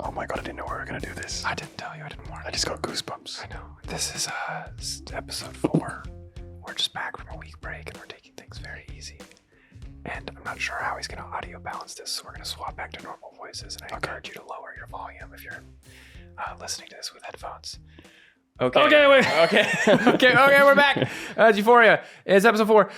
Oh my god, I didn't know we were going to do this. I didn't tell you. I didn't warn you. I just got goosebumps. I know. This is episode 4. We're just back from a week break and we're taking things very easy. And I'm not sure how he's going to audio balance this, so we're going to swap back to normal voices. And I encourage you to lower your volume if you're listening to this with headphones. Okay, we're back. It's EUphoria. It's episode 4.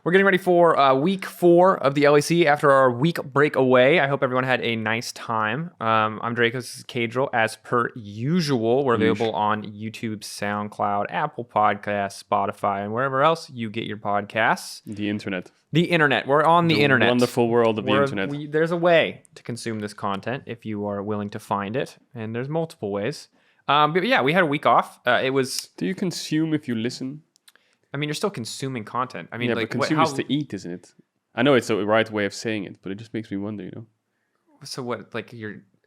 We're getting ready for week 4 of the LEC after our week break away. I hope everyone had a nice time. I'm Draco. This is Caedrel. As per usual, we're available on YouTube, SoundCloud, Apple Podcasts, Spotify, and wherever else you get your podcasts. The internet. We're on the internet. Wonderful world of the internet. There's a way to consume this content if you are willing to find it, and there's multiple ways. But yeah, we had a week off. It was. Do you consume if you listen? I mean, you're still consuming content. I mean, yeah, like, but consume is to eat, isn't it? I know it's the right way of saying it, but it just makes me wonder, you know. So what? Like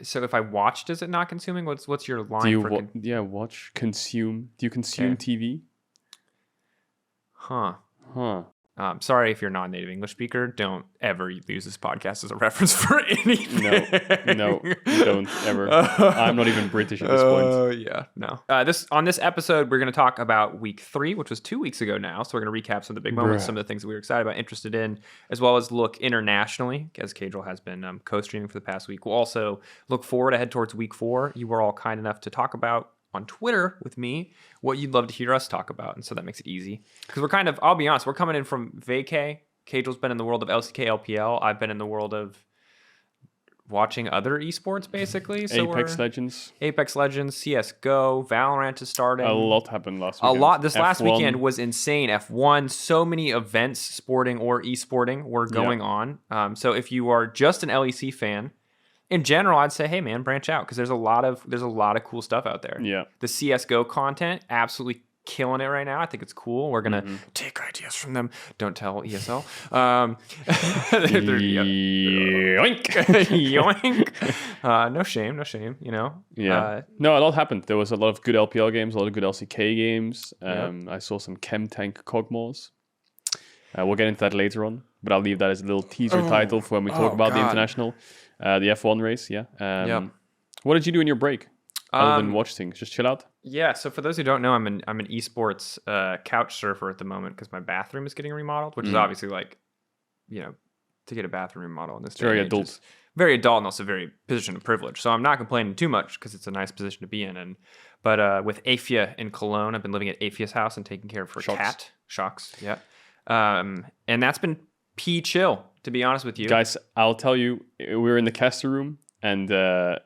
So if I watched, is it not consuming? What's your line? Watch, consume. Do you consume TV? Huh. Sorry if you're not a native English speaker. Don't ever use this podcast as a reference for anything. No, don't ever. I'm not even British at this point. Yeah, no. On this episode, we're going to talk about week 3, which was 2 weeks ago now. So we're going to recap some of the big moments, some of the things that we were excited about, interested in, as well as look internationally, as Caedrel has been co-streaming for the past week. We'll also look forward ahead towards week 4. You were all kind enough to talk about on Twitter with me what you'd love to hear us talk about, and so that makes it easy because we're kind of, I'll be honest, we're coming in from vacay. Caedrel's been in the world of LCK LPL. I've been in the world of watching other esports, basically. So Apex Legends, CSGO, Valorant is starting. A lot happened last weekend. Last weekend was insane. F1, so many events, sporting or esporting, were going on. So if you are just an LEC fan, in general, I'd say, hey man, branch out because there's a lot of cool stuff out there. Yeah, the CS:GO content, absolutely killing it right now. I think it's cool. We're gonna take ideas from them. Don't tell ESL. Yoink, yoink. No shame. You know. Yeah. No, a lot happened. There was a lot of good LPL games, a lot of good LCK games. I saw some Chem Tank Cogmos. We'll get into that later on, but I'll leave that as a little teaser title for when we talk about the international. The F1 race, What did you do in your break? Other than watch things, just chill out? Yeah, so for those who don't know, I'm an esports couch surfer at the moment because my bathroom is getting remodeled, which is obviously like, to get a bathroom remodel in this day. Very adult. Very adult and also very position of privilege. So I'm not complaining too much because it's a nice position to be in. But with Afia in Cologne, I've been living at Afia's house and taking care of her cat. Shocks, yeah. And that's been chill, to be honest with you. Guys, I'll tell you, we were in the caster room and a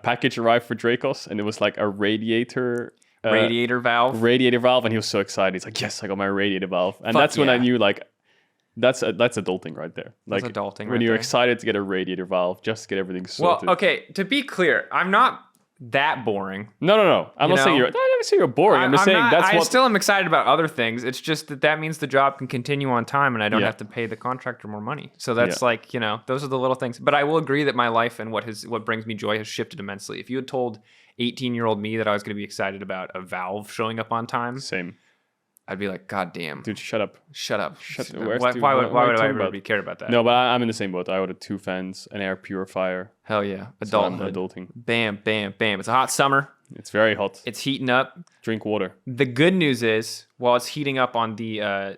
package arrived for Dracos and it was like a radiator valve, and he was so excited. He's like, yes, I got my radiator valve. And that's when I knew, like, that's adulting right there. Like, that's adulting when you're excited to get a radiator valve just to get everything sorted. Well, okay, to be clear, I'm not that boring. No. I'm not saying I never say you're boring. I'm just saying I still am excited about other things. It's just that means the job can continue on time and I don't have to pay the contractor more money. So that's like, those are the little things. But I will agree that my life and what brings me joy has shifted immensely. If you had told 18-year-old me that I was going to be excited about a valve showing up on time, same. I'd be like, God damn. Dude, shut up. Why would I be cared about that? No, but I'm in the same boat. I ordered 2 fans, an air purifier. Hell yeah. Adulting. Bam. It's a hot summer. It's very hot. It's heating up. Drink water. The good news is, while it's heating up on the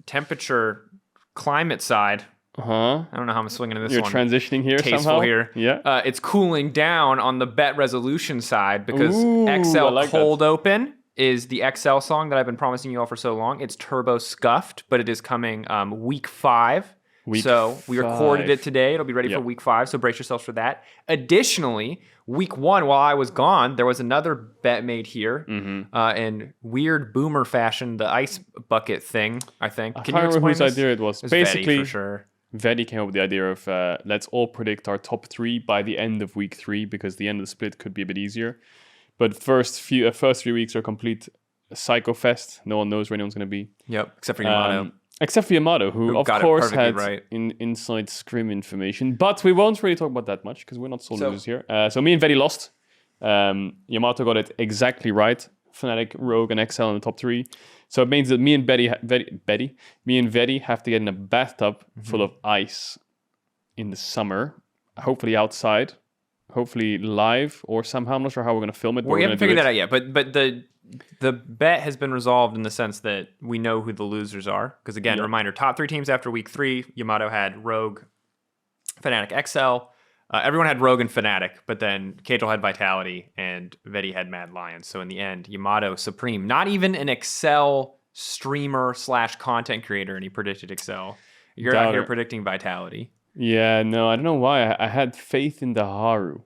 temperature climate side, I don't know how I'm swinging in this one. You're transitioning here Tasteful somehow? Here. Yeah. It's cooling down on the bet resolution side because XL like Cold Open is the XL song that I've been promising you all for so long. It's turbo scuffed, but it is coming week 5. We recorded it today. It'll be ready for week 5, so brace yourselves for that. Additionally, week 1, while I was gone, there was another bet made here in weird boomer fashion, the ice bucket thing, I think. Can you explain whose idea it was? Basically, Vedi, for sure. Vedi came up with the idea of let's all predict our top 3 by the end of week 3 because the end of the split could be a bit easier. But first 3 weeks are complete psycho fest. No one knows where anyone's going to be. Yep, except for Yamato. Except for Yamato, who of course had inside scrim information. But we won't really talk about that much because we're not sole losers here. So me and Vedi lost. Yamato got it exactly right. Fnatic, Rogue, and XL in the top 3. So it means that me and Vedi have to get in a bathtub full of ice in the summer, hopefully outside. hopefully live or somehow. I'm not sure how we're going to film it. We haven't figured that out yet, but the bet has been resolved in the sense that we know who the losers are. Because again, reminder, top 3 teams after week 3, Yamato had Rogue, Fnatic, XL. Everyone had Rogue and Fnatic, but then Caedrel had Vitality and Veti had Mad Lions. So in the end, Yamato supreme. Not even an Excel streamer / content creator, and he predicted Excel. You're out here predicting Vitality. Yeah, no, I don't know why. I had faith in the Haru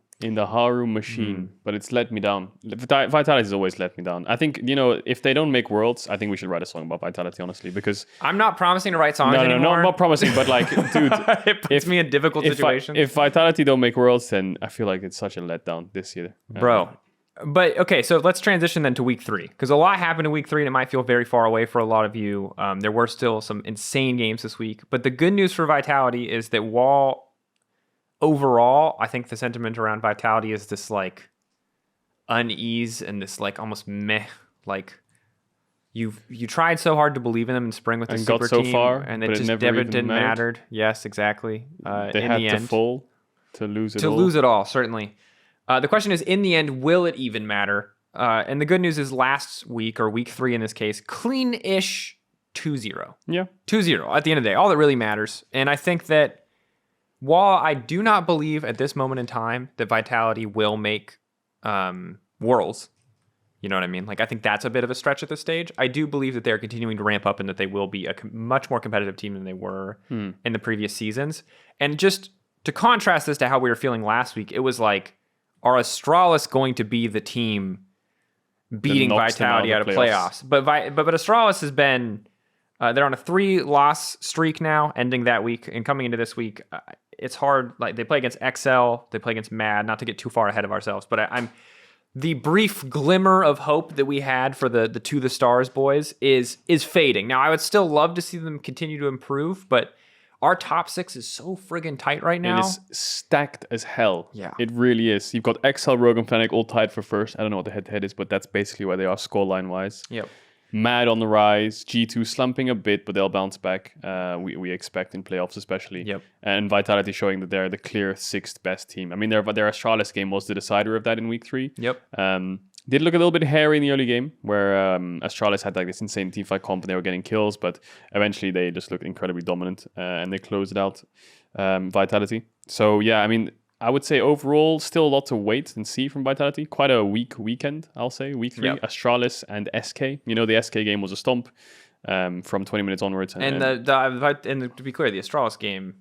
machine, but it's let me down. Vitality has always let me down. I think, if they don't make Worlds, I think we should write a song about Vitality, honestly, because... I'm not promising to write songs anymore. No, I'm not promising, but dude... it puts me in difficult situations. If Vitality don't make Worlds, then I feel like it's such a letdown this year. Bro. But, okay, so let's transition then to week 3, because a lot happened in week 3, and it might feel very far away for a lot of you. There were still some insane games this week, but the good news for Vitality is that while overall, I think the sentiment around Vitality is this, unease and this, almost meh, you tried so hard to believe in them in spring with the super team, far, and it just never didn't matter. Yes, exactly. They had to fall to lose it all. To lose it all, certainly. The question is, in the end, will it even matter? And the good news is last week, or week 3 in this case, clean-ish 2-0. Yeah. 2-0 at the end of the day. All that really matters. And I think that while I do not believe at this moment in time that Vitality will make Worlds, you know what I mean? I think that's a bit of a stretch at this stage. I do believe that they're continuing to ramp up and that they will be a much more competitive team than they were in the previous seasons. And just to contrast this to how we were feeling last week, it was are Astralis going to be the team beating Vitality out of playoffs? But Astralis has been, they're on a 3-loss streak now, ending that week. And coming into this week, it's hard. They play against XL, they play against Mad, not to get too far ahead of ourselves. But I'm the brief glimmer of hope that we had for the To The Stars boys is fading. Now, I would still love to see them continue to improve, but our top 6 is so friggin' tight right now. It is stacked as hell. Yeah. It really is. You've got XL, Rogue, and Fnatic all tied for first. I don't know what the head-to-head is, but that's basically where they are scoreline-wise. Yep. Mad on the rise. G2 slumping a bit, but they'll bounce back. We expect in playoffs especially. Yep. And Vitality showing that they're the clear 6th best team. I mean, their Astralis game was the decider of that in week 3. Yep. Did look a little bit hairy in the early game, where Astralis had this insane teamfight comp and they were getting kills, but eventually they just looked incredibly dominant and they closed it out, Vitality. So yeah, I mean, I would say overall still a lot to wait and see from Vitality. Quite a weak weekend, I'll say. Week 3, Astralis and SK. The SK game was a stomp from 20 minutes onwards. And to be clear, the Astralis game,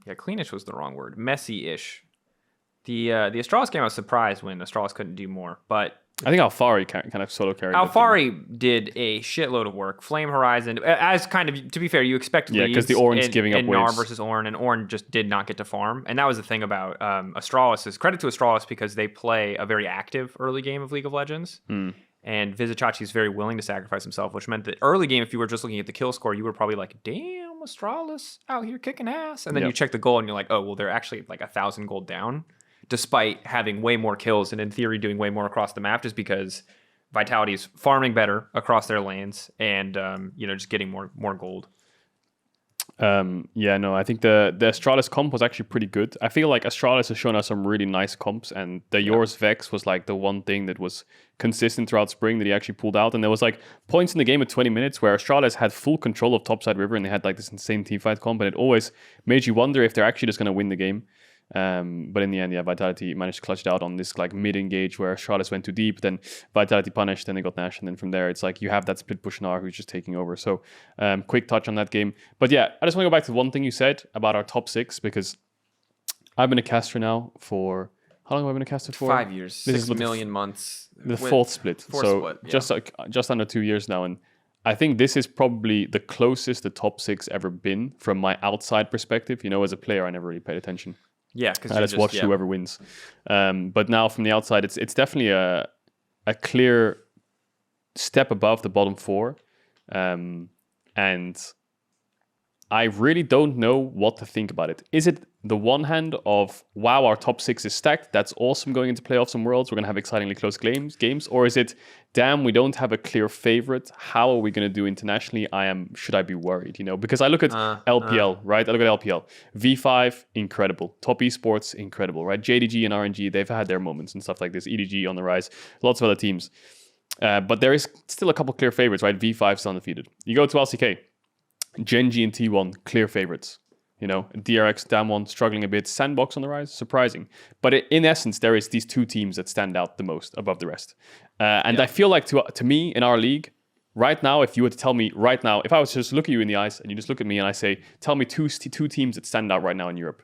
cleanish was the wrong word, messy-ish. The Astralis game, I was surprised when Astralis couldn't do more, but I think Alphari kind of solo carried. Alphari did a shitload of work. Flame Horizon, as kind of, to be fair, you expected leads because the Ornn's giving up waves. Gnar versus Ornn, and Ornn just did not get to farm. And that was the thing about Astralis, is credit to Astralis because they play a very active early game of League of Legends. And Vizichachi is very willing to sacrifice himself, which meant that early game, if you were just looking at the kill score, you were probably like, damn, Astralis out here kicking ass. And then you check the goal and you're like, oh, well, they're actually 1,000 gold down, despite having way more kills and in theory doing way more across the map, just because Vitality is farming better across their lanes and just getting more gold. I think the Astralis comp was actually pretty good. I feel like Astralis has shown us some really nice comps, and the Yours Vex was the one thing that was consistent throughout spring that he actually pulled out. And there was points in the game at 20 minutes where Astralis had full control of Topside River and they had this insane teamfight comp, and it always made you wonder if they're actually just going to win the game. But in the end, Vitality managed to clutch it out on this mid-engage where Astralis went too deep, then Vitality punished, then they got Nash, and then from there it's you have that split push Gnar who's just taking over. So quick touch on that game. But yeah, I just want to go back to one thing you said about our top 6, because I've been a caster now for... How long have I been a caster for? 5 years, this 6 million months. The fourth split. Just under 2 years now, and I think this is probably the closest the top 6 ever been from my outside perspective. As a player, I never really paid attention. Yeah, because I just watch whoever wins. But now from the outside, it's definitely a clear step above the bottom 4. And I really don't know what to think about it. Is it the one hand of, wow, our top 6 is stacked, that's awesome going into playoffs and worlds, we're going to have excitingly close games, or is it, damn, we don't have a clear favorite, how are we going to do internationally? Should I be worried, because I look at LPL, right? I look at LPL. V5, incredible. Top esports, incredible, right? JDG and RNG, they've had their moments and stuff like this. EDG on the rise, lots of other teams. But there is still a couple clear favorites, right? V5's undefeated. You go to LCK, Gen.G and T1, clear favorites. DRX, Damwon struggling a bit. Sandbox on the rise, surprising. But in essence, there is these 2 teams that stand out the most above the rest. I feel like to me, in our league, right now, if you were to tell me right now, if I was to just look at you in the eyes and you just look at me and I say, tell me two teams that stand out right now in Europe.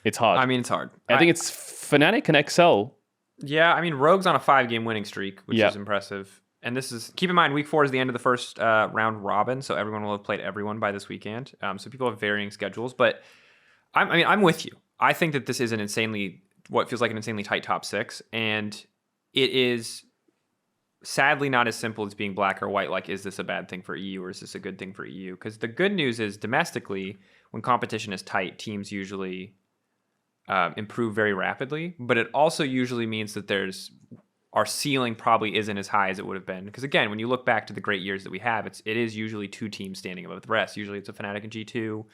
It's hard. I mean, it's hard. I think it's Fnatic and XL. Yeah, I mean, Rogue's on a 5-game winning streak, which is impressive. And this is, keep in mind, week 4 is the end of the first round robin, so everyone will have played everyone by this weekend. So people have varying schedules, but I'm with you. I think that this is what feels like an insanely tight top 6, and it is sadly not as simple as being black or white. Like, is this a bad thing for EU or is this a good thing for EU? Because the good news is domestically, when competition is tight, teams usually improve very rapidly, but it also usually means that our ceiling probably isn't as high as it would have been. Because again, when you look back to the great years that we have, it is usually 2 teams standing above the rest. Usually it's a Fnatic and G2.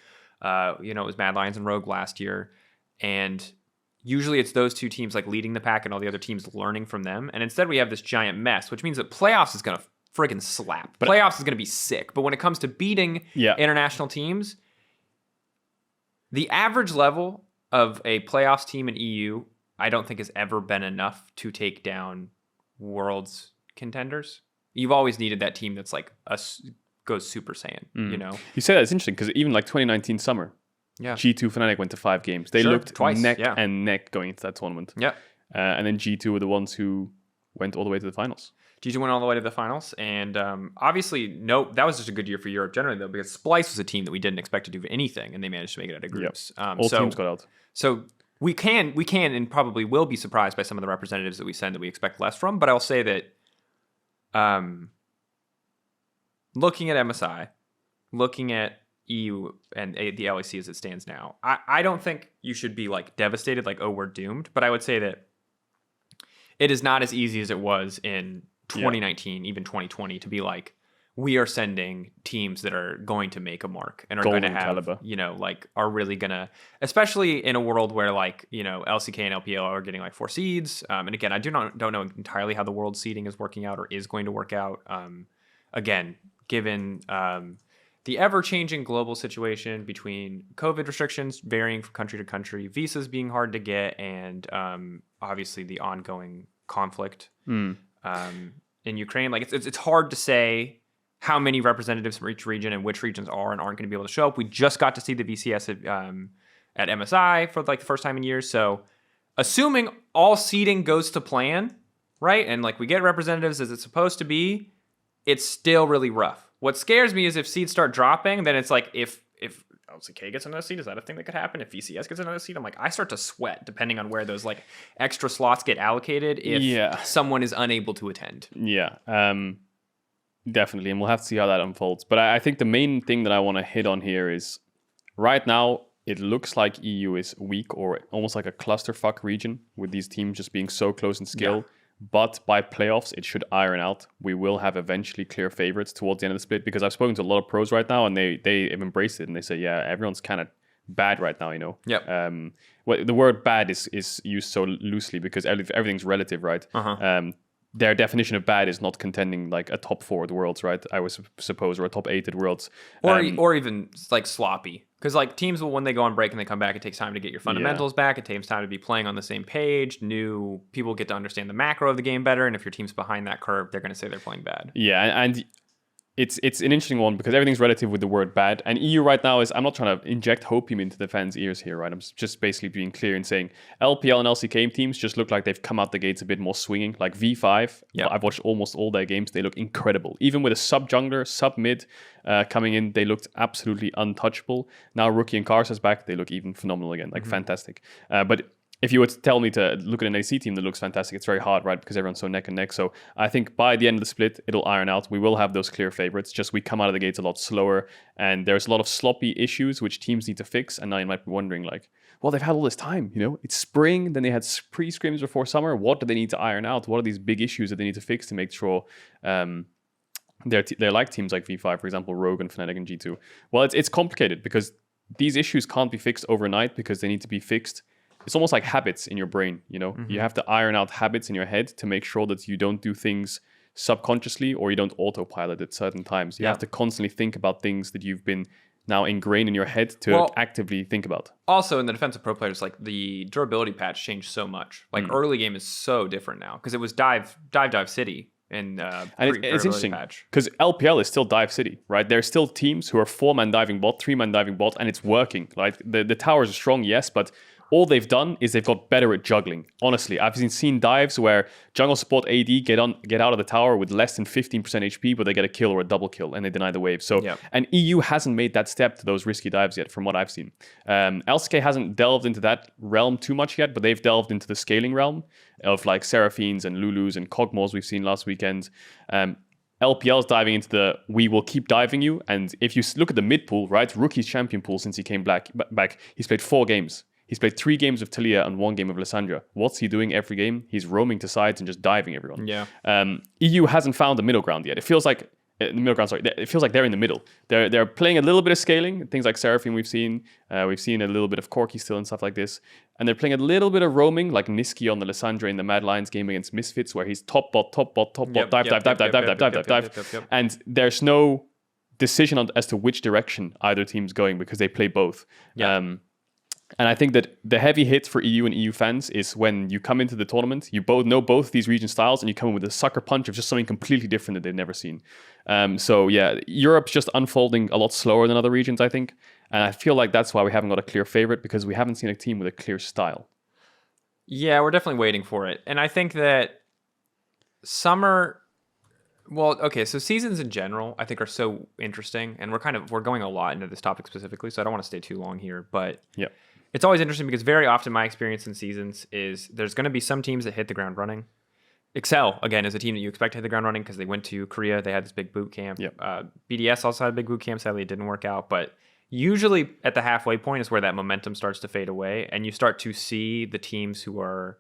It was Mad Lions and Rogue last year. And usually it's those 2 teams like leading the pack and all the other teams learning from them. And instead we have this giant mess, which means that playoffs is going to friggin' slap. Playoffs is going to be sick. But when it comes to beating international teams, the average level of a playoffs team in EU, I don't think has ever been enough to take down Worlds contenders. You've always needed that team that's like goes Super Saiyan, You say that, it's interesting, because even like 2019 Summer, G2 Fnatic went to 5 games. They looked twice, neck and neck going into that tournament. Yeah. And then G2 were the ones who went all the way to the finals. G2 went all the way to the finals. And obviously, that was just a good year for Europe generally, though, because Splice was a team that we didn't expect to do anything, and they managed to make it out of groups. All teams got out. So we can and probably will be surprised by some of the representatives that we send that we expect less from. But I'll say that looking at MSI, looking at EU and the LEC as it stands now, I don't think you should be like devastated, like, oh, we're doomed. But I would say that it is not as easy as it was in 2019, even 2020, to be like, we are sending teams that are going to make a mark and are going to have, caliber. Are really going to, especially in a world where LCK and LPL are getting like 4 seeds. And again, I don't know entirely how the world seeding is working out or is going to work out. Again, given the ever-changing global situation between COVID restrictions varying from country to country, visas being hard to get, and obviously the ongoing conflict in Ukraine. Like, it's hard to say how many representatives from each region and which regions are and aren't going to be able to show up. We just got to see the VCS at MSI for like the first time in years. So assuming all seeding goes to plan, right, and like we get representatives as it's supposed to be, it's still really rough. What scares me is if seeds start dropping, then it's like if LCK gets another seed, is that a thing that could happen? If VCS gets another seed, I'm like, I start to sweat depending on where those like extra slots get allocated if someone is unable to attend. Yeah. Definitely, and we'll have to see how that unfolds. But I think the main thing that I want to hit on here is, right now, it looks like EU is weak or almost like a clusterfuck region with these teams just being so close in skill. Yeah. But by playoffs, it should iron out. We will have eventually clear favorites towards the end of the split, because I've spoken to a lot of pros right now, and they have embraced it, and they say, yeah, everyone's kind of bad right now, Yep. Well, the word bad is used so loosely because everything's relative, right? Their definition of bad is not contending like a top 4 at the Worlds, right? I would suppose, or a top 8 at Worlds. Or even like sloppy. Because like teams will, when they go on break and they come back, it takes time to get your fundamentals back. It takes time to be playing on the same page. New people get to understand the macro of the game better. And if your team's behind that curve, they're going to say they're playing bad. Yeah, and it's an interesting one because everything's relative with the word bad. And EU right now is, I'm not trying to inject hopium into the fans' ears here, right? I'm just basically being clear and saying LPL and LCK teams just look like they've come out the gates a bit more swinging. Like V5, I've watched almost all their games. They look incredible. Even with a sub-jungler, sub-mid coming in, they looked absolutely untouchable. Now Rookie and Karsa's back. They look even phenomenal again, like fantastic. But if you were to tell me to look at an AC team that looks fantastic, it's very hard, right? Because everyone's so neck and neck. So I think by the end of the split, it'll iron out. We will have those clear favorites. Just we come out of the gates a lot slower, and there's a lot of sloppy issues which teams need to fix. And now you might be wondering, like, well, they've had all this time, It's spring, then they had pre-scrims before summer. What do they need to iron out? What are these big issues that they need to fix to make sure they're like teams like V5, for example, Rogue and Fnatic and G2? Well, it's complicated because these issues can't be fixed overnight because they need to be fixed. It's almost like habits in your brain, You have to iron out habits in your head to make sure that you don't do things subconsciously or you don't autopilot at certain times. You have to constantly think about things that you've been now ingrained in your head to actively think about. Also, in the defense of pro players, like the durability patch changed so much. Like early game is so different now because it was dive city. And it's interesting because LPL is still dive city, right? There's still teams who are 4-man diving bot, 3-man diving bot, and it's working. Like the towers are strong, yes, but all they've done is they've got better at juggling. Honestly, I've seen dives where jungle support AD get out of the tower with less than 15% HP, but they get a kill or a double kill and they deny the wave. So, and EU hasn't made that step to those risky dives yet, from what I've seen. LCK hasn't delved into that realm too much yet, but they've delved into the scaling realm of like Seraphines and Lulus and Kog'Maws we've seen last weekend. LPL's diving into we will keep diving you. And if you look at the mid pool, right, Rookie's champion pool since he came back, he's played 4 games. He's played 3 games of Talia and 1 game of Lissandra. What's he doing every game? He's roaming to sides and just diving everyone. Yeah. EU hasn't found the middle ground yet. It feels like it feels like they're in the middle. They're playing a little bit of scaling, things like Seraphine we've seen a little bit of Corki still and stuff like this, and they're playing a little bit of roaming, like Niski on the Lissandra in the Mad Lions game against Misfits, where he's top bot, dive, and there's no decision as to which direction either team's going because they play both. And I think that the heavy hit for EU and EU fans is when you come into the tournament, you both know both these region styles, and you come in with a sucker punch of just something completely different that they've never seen. So yeah, Europe's just unfolding a lot slower than other regions, I think. And I feel like that's why we haven't got a clear favorite, because we haven't seen a team with a clear style. Yeah, we're definitely waiting for it. And I think that Summer... Well, okay, so seasons in general, I think, are so interesting. And we're going a lot into this topic specifically, so I don't want to stay too long here. But it's always interesting because very often my experience in seasons is there's going to be some teams that hit the ground running. Excel, again, is a team that you expect to hit the ground running because they went to Korea. They had this big boot camp. BDS also had a big boot camp. Sadly, it didn't work out. But usually at the halfway point is where that momentum starts to fade away. And you start to see the teams who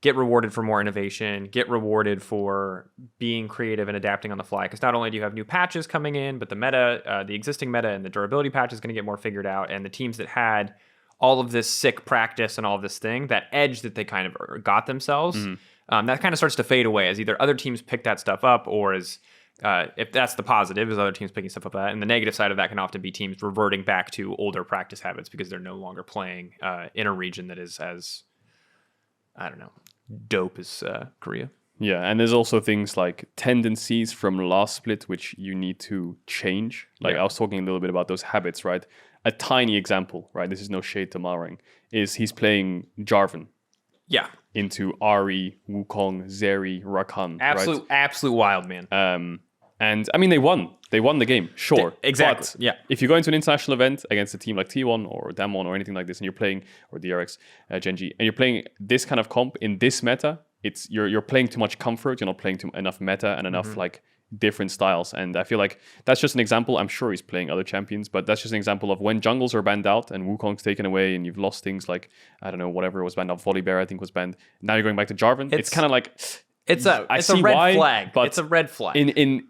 get rewarded for more innovation, get rewarded for being creative and adapting on the fly. Because not only do you have new patches coming in, but the meta, the existing meta and the durability patch is going to get more figured out. And the teams that had all of this sick practice and all of this thing, that edge that they kind of got themselves, that kind of starts to fade away as either other teams pick that stuff up, or as if that's the positive, is other teams picking stuff up. And the negative side of that can often be teams reverting back to older practice habits because they're no longer playing in a region that is as, I don't know, dope as Korea. Yeah, and there's also things like tendencies from last split which you need to change. Like I was talking a little bit about those habits, right? A tiny example, right? This is no shade to Malrang, is he's playing Jarvan. Yeah. Into Ahri, Wukong, Zeri, Rakan. Absolute wild, man. And I mean, they won. They won the game, sure. Exactly. But if you go into an international event against a team like T1 or Damwon or anything like this, and you're playing, or DRX, Genji, and you're playing this kind of comp in this meta, you're playing too much comfort. You're not playing enough meta and enough like different styles. And I feel like that's just an example. I'm sure he's playing other champions, but that's just an example of when jungles are banned out and Wukong's taken away and you've lost things like, I don't know, whatever was banned out. Volibear, I think, was banned. Now you're going back to Jarvan. It's kind of like... It's a red flag. But it's a red flag.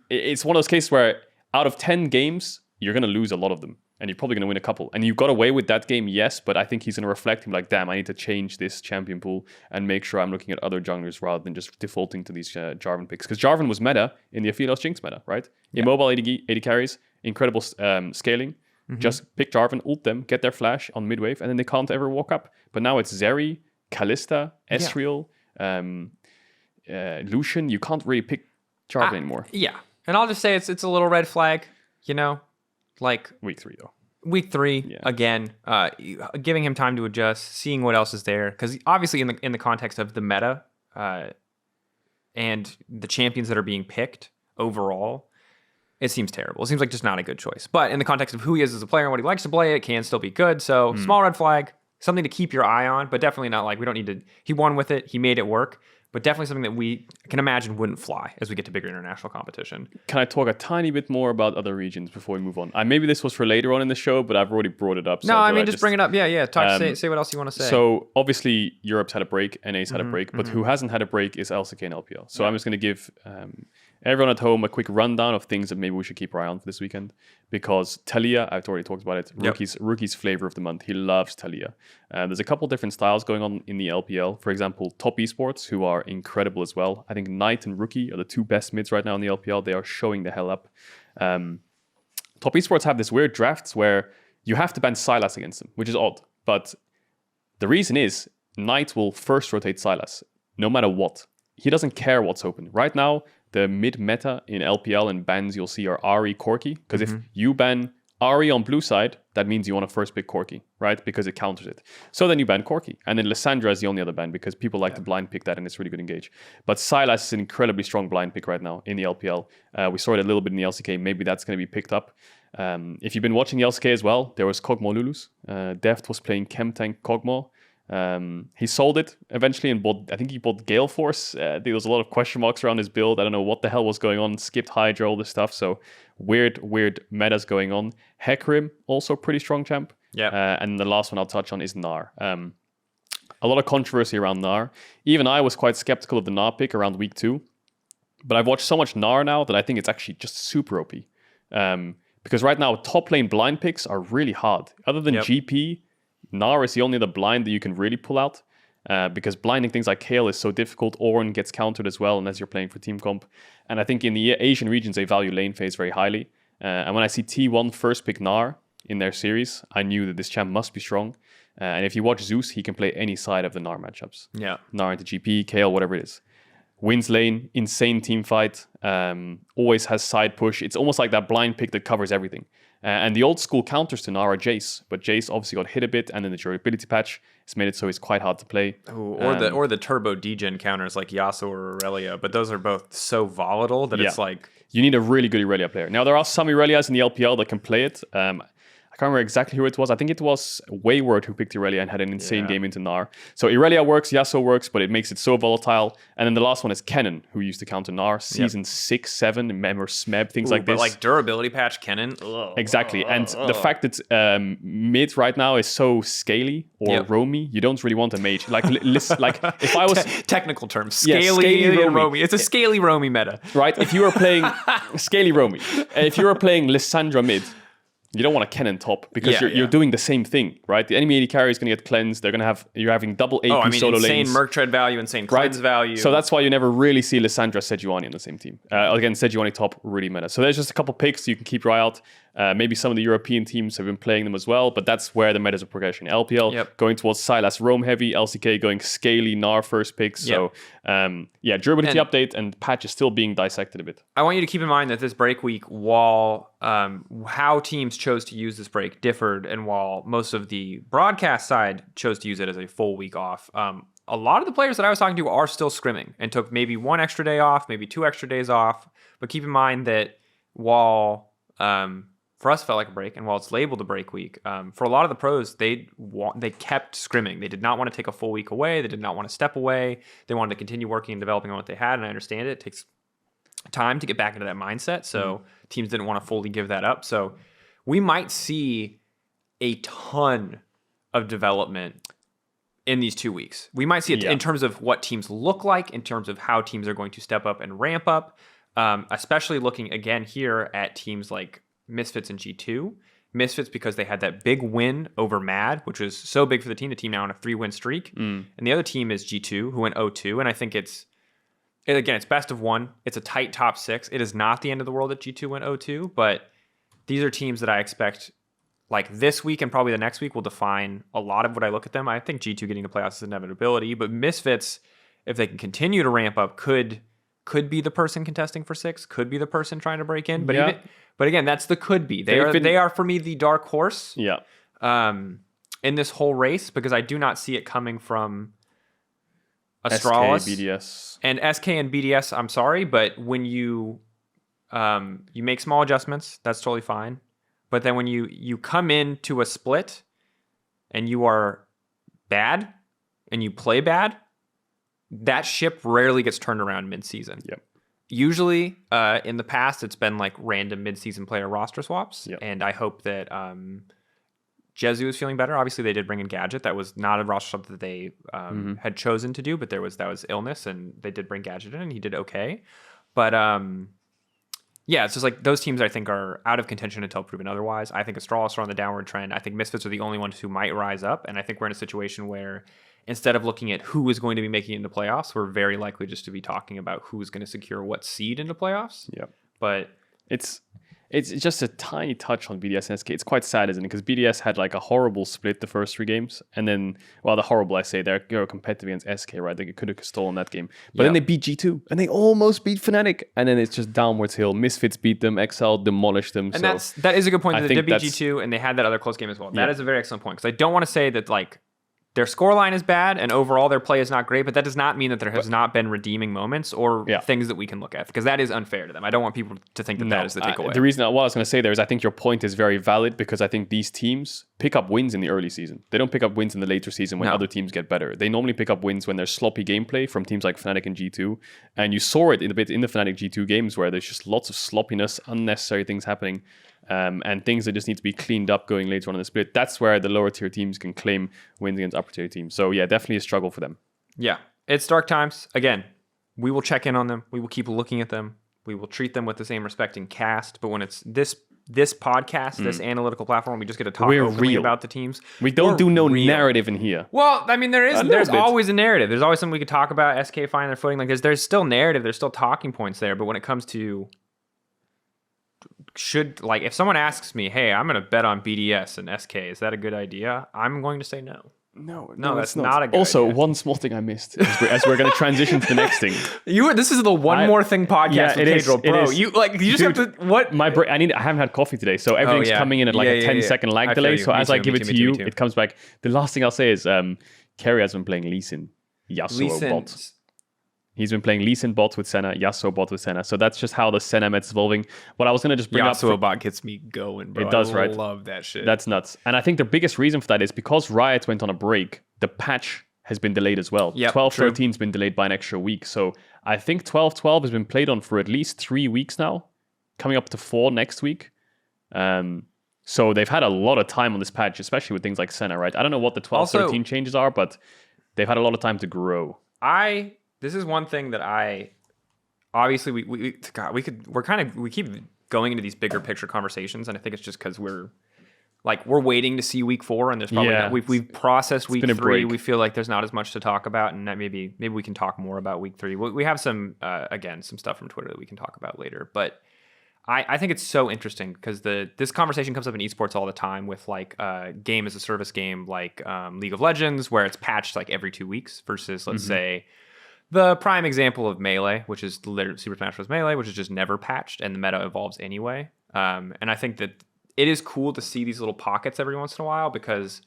It's one of those cases where out of 10 games, you're going to lose a lot of them. And you're probably going to win a couple. And you got away with that game, yes, but I think he's going to reflect him like, damn, I need to change this champion pool and make sure I'm looking at other junglers rather than just defaulting to these Jarvan picks. Because Jarvan was meta in the Aphelios Jinx meta, right? Yeah. Immobile AD carries, incredible scaling. Just pick Jarvan, ult them, get their flash on midwave, and then they can't ever walk up. But now it's Zeri, Kalista, Ezreal, Lucian. You can't really pick Jarvan anymore. Yeah. And I'll just say it's a little red flag, you know? Like week 3 though. Week 3 again, giving him time to adjust, seeing what else is there, because obviously in the context of the meta and the champions that are being picked overall, it seems terrible. It seems like just not a good choice. But in the context of who he is as a player and what he likes to play, it can still be good. So small red flag, something to keep your eye on, but definitely not like we don't need to. He won with it. He made it work. But definitely something that we can imagine wouldn't fly as we get to bigger international competition. Can I talk a tiny bit more about other regions before we move on? Maybe this was for later on in the show, but I've already brought it up. No, I mean, just bring it up. Yeah. Talk. Say what else you want to say. So obviously Europe's had a break, NA's had a break, but who hasn't had a break is LCK and LPL. So I'm just going to give everyone at home a quick rundown of things that maybe we should keep our eye on for this weekend. Because Talia, I've already talked about it, rookie's flavor of the month. He loves Talia. There's a couple different styles going on in the LPL. For example, Top Esports, who are incredible as well. I think Knight and Rookie are the two best mids right now in the LPL. They are showing the hell up. Top Esports have this weird drafts where you have to ban Sylas against them, which is odd. But the reason is Knight will first rotate Sylas, no matter what. He doesn't care what's open. Right now, the mid meta in LPL and bans you'll see are Ahri, Corki. Because if you ban Ahri on blue side, that means you want to first pick Corki, right? Because it counters it. So then you ban Corki. And then Lissandra is the only other ban because people like to blind pick that and it's really good engage. But Sylas is an incredibly strong blind pick right now in the LPL. We saw it a little bit in the LCK. Maybe that's going to be picked up. If you've been watching the LCK as well, there was Kog'Maw Lulus. Deft was playing Chem Tank Kog'Maw. He sold it eventually and I think he bought Gale Force. There was a lot of question marks around his build. I don't know what the hell was going on. Skipped Hydra, all this stuff. So weird metas going on. Hecarim, also pretty strong champ. Yeah. And the last one I'll touch on is Gnar. A lot of controversy around Gnar. Even I was quite skeptical of the Gnar pick around week 2. But I've watched so much Gnar now that I think it's actually just super OP. Because right now, top lane blind picks are really hard. Other than GP, Gnar is the only other blind that you can really pull out because blinding things like Kale is so difficult. Ornn gets countered as well unless you're playing for team comp. And I think in the Asian regions, they value lane phase very highly. And when I see T1 first pick Gnar in their series, I knew that this champ must be strong. And if you watch Zeus, he can play any side of the Gnar matchups. Yeah. Gnar into GP, Kale, whatever it is. Wins lane, insane team fight, always has side push. It's almost like that blind pick that covers everything. And the old school counters to Gnar are Jace, but Jace obviously got hit a bit, and then the durability patch has made it so he's quite hard to play. Ooh, or the turbo degen counters like Yasuo or Aurelia, but those are both so volatile that it's like you need a really good Aurelia player. Now there are some Aurelias in the LPL that can play it. I can't remember exactly who it was. I think it was Wayward who picked Aurelia and had an insane game into Gnar. So Aurelia works, Yasuo works, but it makes it so volatile. And then the last one is Kennen, who used to counter Gnar. Season 6, 7, or Smeb, things like this. But like durability patch Kennen. Exactly. And the fact that mid right now is so scaly or roamy, you don't really want a mage. Like if I was... Technical term. Scaly roamy. It's a scaly roamy meta. Right? If you were playing scaly roamy, if you were playing Lissandra mid, you don't want a Kennen top because you're doing the same thing, right? The enemy AD carry is going to get cleansed. You're having double AP solo insane lanes. Insane Merc Tread value, insane cleanse value. So that's why you never really see Lissandra Sejuani on the same team. Again, Sejuani top, really meta. So there's just a couple picks you can keep your eye out. Maybe some of the European teams have been playing them as well, but that's where the metas are progression. LPL going towards Sylas Roam heavy, LCK going scaly Gnar first picks. So durability update and patch is still being dissected a bit. I want you to keep in mind that this break week, while how teams chose to use this break differed, and while most of the broadcast side chose to use it as a full week off, a lot of the players that I was talking to are still scrimming and took maybe 1 extra day off, maybe 2 extra days off. But keep in mind that while for us, it felt like a break, and while it's labeled a break week, for a lot of the pros, they kept scrimming. They did not want to take a full week away. They did not want to step away. They wanted to continue working and developing on what they had, and I understand it. It takes time to get back into that mindset, so teams didn't want to fully give that up. So we might see a ton of development in these 2 weeks. We might see it in terms of what teams look like, in terms of how teams are going to step up and ramp up, especially looking again here at teams like Misfits and G2. Misfits because they had that big win over Mad, which was so big for the team. The team now on a 3-win streak. And the other team is G2, who went 0-2. And I think it's best of 1. It's a tight top 6. It is not the end of the world that G2 went 0-2, but these are teams that I expect like this week and probably the next week will define a lot of what I look at them. I think G2 getting the playoffs is an inevitability, but Misfits, if they can continue to ramp up, could be the person contesting for 6, could be the person trying to break in. But again, that's the could be. They are for me the dark horse. In this whole race, because I do not see it coming from Astralis, SK, BDS, and SK and BDS. I'm sorry, but when you make small adjustments, that's totally fine. But then when you come into a split and you are bad and you play bad, that ship rarely gets turned around mid-season. Yep. Usually, in the past, it's been like random mid-season player roster swaps, and I hope that Jezu is feeling better. Obviously, they did bring in Gadget. That was not a roster swap that they had chosen to do, but that was illness, and they did bring Gadget in, and he did okay. But yeah, it's just like those teams I think are out of contention until proven otherwise. I think Astralis are on the downward trend. I think Misfits are the only ones who might rise up, and I think we're in a situation where instead of looking at who is going to be making it into playoffs, we're very likely just to be talking about who's going to secure what seed into playoffs. Yeah. But it's just a tiny touch on BDS and SK. It's quite sad, isn't it? Because BDS had like a horrible split the first 3 games. And then, well, the horrible, I say, they're competitive against SK, right? They could have stolen that game. But then they beat G2 and they almost beat Fnatic. And then it's just downwards hill. Misfits beat them, XL demolished them. And that is a good point. They did beat that's G2 and they had that other close game as well. That is a very excellent point. Because I don't want to say that like their scoreline is bad and overall their play is not great, but that does not mean that there has not been redeeming moments or things that we can look at, because that is unfair to them. I don't want people to think that that is the takeaway. The reason what I was going to say there is I think your point is very valid, because I think these teams pick up wins in the early season. They don't pick up wins in the later season when other teams get better. They normally pick up wins when there's sloppy gameplay from teams like Fnatic and G2. And you saw it in the Fnatic G2 games where there's just lots of sloppiness, unnecessary things happening. And things that just need to be cleaned up going later on in the split. That's where the lower tier teams can claim wins against upper tier teams. So yeah, definitely a struggle for them. Yeah, it's dark times. Again, we will check in on them. We will keep looking at them. We will treat them with the same respect in cast. But when it's this podcast, this analytical platform, we just get to talk openly about the teams. We don't do no narrative in here. Well, I mean, there's always a narrative. There's always something we could talk about. SK finding their footing. Like there's still narrative. There's still talking points there. But when it comes to if someone asks me, hey, I'm going to bet on BDS and SK, is that a good idea? I'm going to say no. No, that's not a good also, idea. One small thing I missed as we're going to transition to the next thing. This is the more thing podcast with Caedrel, bro. You just have to what? My brain. I haven't had coffee today, so everything's coming in at like a 10-second lag delay. So as I give it to you, it comes back. The last thing I'll say is Keria has been playing Lee Sin, Yasuo bot. He's been playing Lee Sin bot with Senna, Yasuo bot with Senna. So that's just how the Senna met's evolving. What I was going to just bring up... Yasuo bot gets me going, bro. It does, right? I love that shit. That's nuts. And I think the biggest reason for that is because Riot went on a break, the patch has been delayed as well. 12-13 has been delayed by an extra week. So I think 12-12 has been played on for at least 3 weeks now, coming up to 4 next week. So they've had a lot of time on this patch, especially with things like Senna, right? I don't know what the 12-13 changes are, but they've had a lot of time to grow. This is one thing that obviously we keep going into these bigger picture conversations, and I think it's just because we're waiting to see week 4, and there's probably we've processed week 3. We feel like there's not as much to talk about, and that maybe we can talk more about week 3. We have some some stuff from Twitter that we can talk about later, but I think it's so interesting because this conversation comes up in esports all the time with like game as a service game like League of Legends, where it's patched like every 2 weeks versus let's say the prime example of Melee, which is literally Super Smash Bros. Melee, which is just never patched and the meta evolves anyway. And I think that it is cool to see these little pockets every once in a while because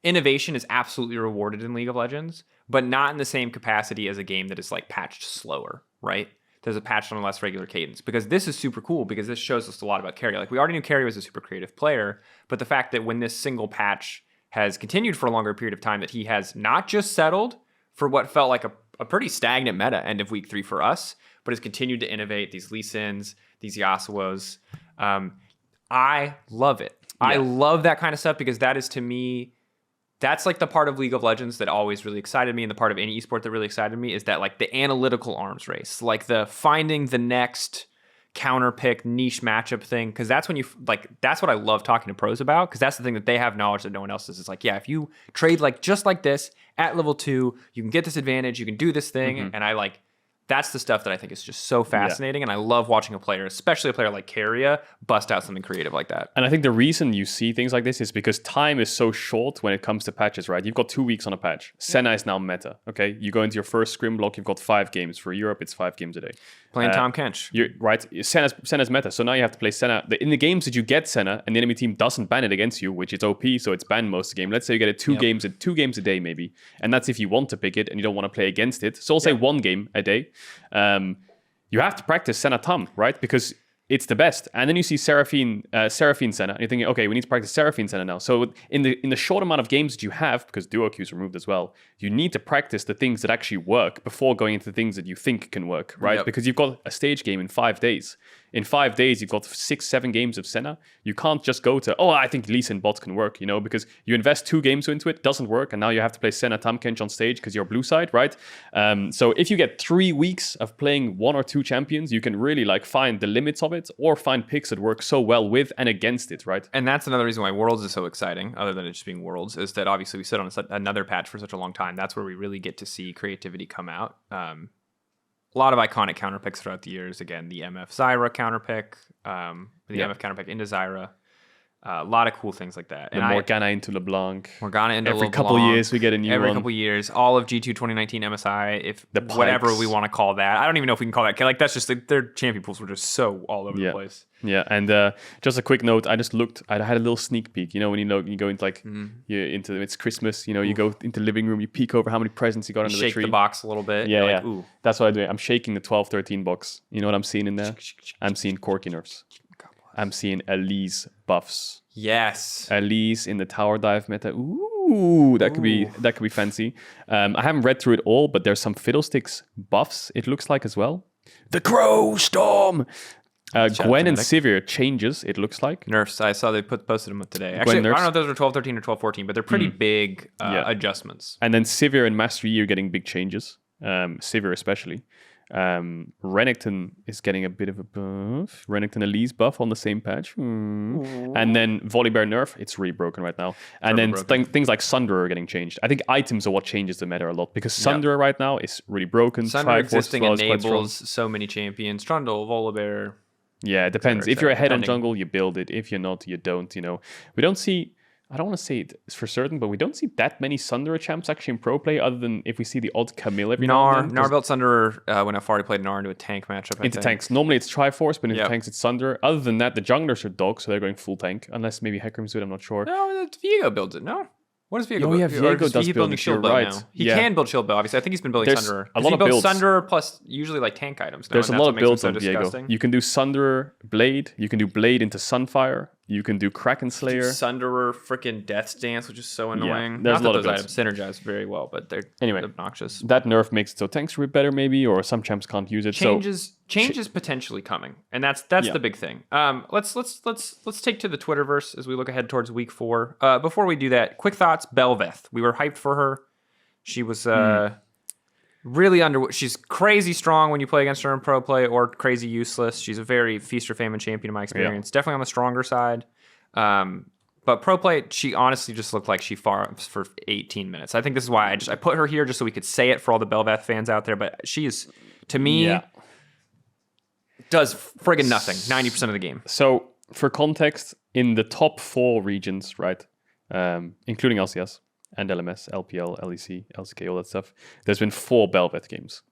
innovation is absolutely rewarded in League of Legends, but not in the same capacity as a game that is like patched slower, right? There's a patch on a less regular cadence, because this is super cool because this shows us a lot about Keria. Like we already knew Keria was a super creative player, but the fact that when this single patch has continued for a longer period of time, that he has not just settled for what felt like a pretty stagnant meta end of week 3 for us, but has continued to innovate these Lee Sins, these Yasuos. I love it. Yeah. I love that kind of stuff because that is, to me, that's like the part of League of Legends that always really excited me, and the part of any esport that really excited me is that like the analytical arms race, like the finding the next counter pick niche matchup thing, because that's when that's what I love talking to pros about, because that's the thing that they have knowledge that no one else does. It's like, yeah, if you trade like just like this at level 2, you can get this advantage, you can do this thing, and that's the stuff that I think is just so fascinating, and I love watching a player, especially a player like Keria, bust out something creative like that. And I think the reason you see things like this is because time is so short when it comes to patches, right? You've got 2 weeks on a patch. Senna is now meta, okay? You go into your first scrim block, you've got 5 games. For Europe, it's 5 games a day. Playing Tom Kench. Right? Senna's meta, so now you have to play Senna. In the games that you get Senna, and the enemy team doesn't ban it against you, which is OP, so it's banned most of the game. Let's say you get it 2 games a day maybe, and that's if you want to pick it and you don't want to play against it. So I'll say 1 game a day. You have to practice Senna Tam, right? Because it's the best. And then you see Seraphine Senna, and you're thinking, okay, we need to practice Seraphine Senna now. So in the short amount of games that you have, because duo queues removed as well, you need to practice the things that actually work before going into the things that you think can work, right? Yep. Because you've got a stage game in 5 days. In 5 days, you've got 6-7 games of Senna. You can't just go to, I think Lee Sin bots can work, because you invest 2 games into it, doesn't work, and now you have to play Senna Tamkench on stage because you're blue side, right? So if you get 3 weeks of playing 1 or 2 champions, you can really find the limits of it or find picks that work so well with and against it, right? And that's another reason why Worlds is so exciting, other than it just being Worlds, is that obviously we sit on another patch for such a long time. That's where we really get to see creativity come out. A lot of iconic counter picks throughout the years. Again, the MF Zyra counter pick, MF counter pick into Zyra. A lot of cool things like that. And Morgana into LeBlanc. Morgana into every LeBlanc. Couple of years we get a new one. Every couple of years. All of G2 2019 MSI, whatever we want to call that. I don't even know if we can call that. That's just their champion pools were just so all over the place. Yeah, and just a quick note. I just looked. I had a little sneak peek. When you go into it's Christmas. You go into the living room. You peek over how many presents you got under the tree. Shake the box a little bit. Yeah. Ooh. That's what I do. I'm shaking the 12-13 box. You know what I'm seeing in there? I'm seeing Corki nerfs. I'm seeing Elise buffs. Yes. Elise in the tower dive meta. Ooh, that could be fancy. I haven't read through it all, but there's some Fiddlesticks buffs, it looks like as well. The Crow Storm! Gwen and Sivir changes, it looks like. Nerfs. I saw they posted them up today. Actually, I don't know if those are 12-13 or 12-14, but they're pretty big adjustments. And then Sivir and Master Yi are getting big changes. Sivir especially. Renekton is getting a bit of a buff. Renekton Elise buff on the same patch. And then Volibear nerf, it's really broken right now. And then things like Sunderer are getting changed. I think items are what changes the meta a lot, because Sunderer right now is really broken. Sunderer existing enables so many champions. Trundle, Volibear. Yeah, it depends. If you're ahead on jungle, you build it. If you're not, you don't. We don't see... I don't want to say it for certain, but we don't see that many Sunderer champs actually in pro play, other than if we see the odd Camille every now and then. Nar built Sunderer when EUphoria played Nar into a tank matchup. Into tanks. Normally it's Triforce, but into tanks it's Sunderer. Other than that, the junglers are dogs, so they're going full tank. Unless maybe Hecarim's do it, I'm not sure. No, Viego builds it, no? What does Viego build? Yeah, Viego does build shield bow now. He can build shield bow, obviously. I think he's been building Sunderer. A lot of builds. Sunderer plus usually tank items now. There's a lot of builds on Viego. You can do Sunderer Blade. You can do Blade into Sunfire. You can do Kraken Slayer. Sunderer freaking Death Dance, which is so annoying. Yeah, there's a lot of items synergize very well, but they're obnoxious. That nerf makes it so tanks are better maybe, or some champs can't use it. Change is potentially coming, and that's the big thing. Let's take to the Twitterverse as we look ahead towards week 4. Before we do that, quick thoughts. Bel'Veth, we were hyped for her. She was really she's crazy strong when you play against her in pro play, or crazy useless. She's a very feast or famine champion in my experience. Definitely on the stronger side. But pro play, she honestly just looked like she farms for 18 minutes. I think this is why I put her here just so we could say it for all the Bel'Veth fans out there. But she is, to me, does friggin' nothing 90% of the game. So for context, in the top 4 regions, right, including LCS and LMS, LPL, LEC, LCK, all that stuff, there's been 4 Bel'Veth games.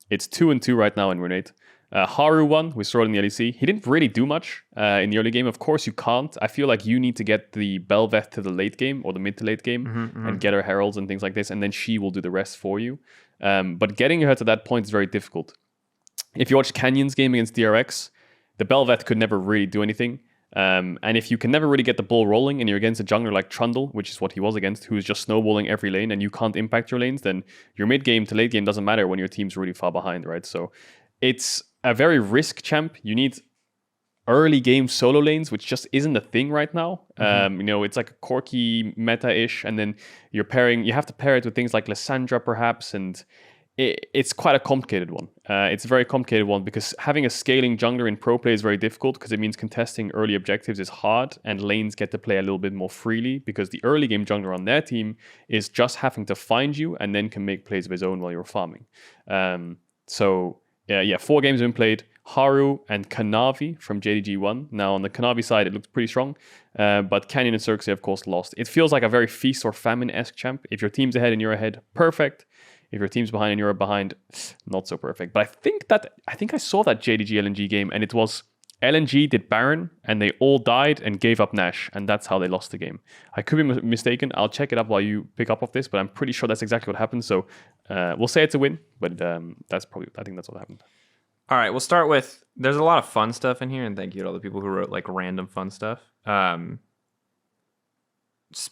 It's 2-2 right now in Renate. Haru won. We saw it in the LEC. He didn't really do much in the early game. Of course, you can't. I feel like you need to get the Bel'Veth to the late game or the mid to late game and get her heralds and things like this, and then she will do the rest for you. But getting her to that point is very difficult. If you watch Canyon's game against DRX, the Bel'Veth could never really do anything. And if you can never really get the ball rolling and you're against a jungler like Trundle, which is what he was against, who's just snowballing every lane and you can't impact your lanes, then your mid game to late game doesn't matter when your team's really far behind, right? So it's a very risk champ. You need early game solo lanes, which just isn't a thing right now. It's like a Corki meta-ish, and then you have to pair it with things like Lissandra perhaps, and it's quite a complicated one. It's a very complicated one because having a scaling jungler in pro play is very difficult because it means contesting early objectives is hard and lanes get to play a little bit more freely because the early game jungler on their team is just having to find you and then can make plays of his own while you're farming. 4 games have been played. Haru and Kanavi from JDG won. Now on the Kanavi side, it looks pretty strong, but Canyon and Circe, of course, lost. It feels like a very feast or famine-esque champ. If your team's ahead and you're ahead, perfect. If your team's behind and you're behind, not so perfect. But I think I saw that JDG LNG game, and it was LNG did Baron, and they all died and gave up Nash, and that's how they lost the game. I could be mistaken. I'll check it up while you pick up of this, but I'm pretty sure that's exactly what happened. So we'll say it's a win, but I think that's what happened. All right, we'll start with. There's a lot of fun stuff in here, and thank you to all the people who wrote like random fun stuff. But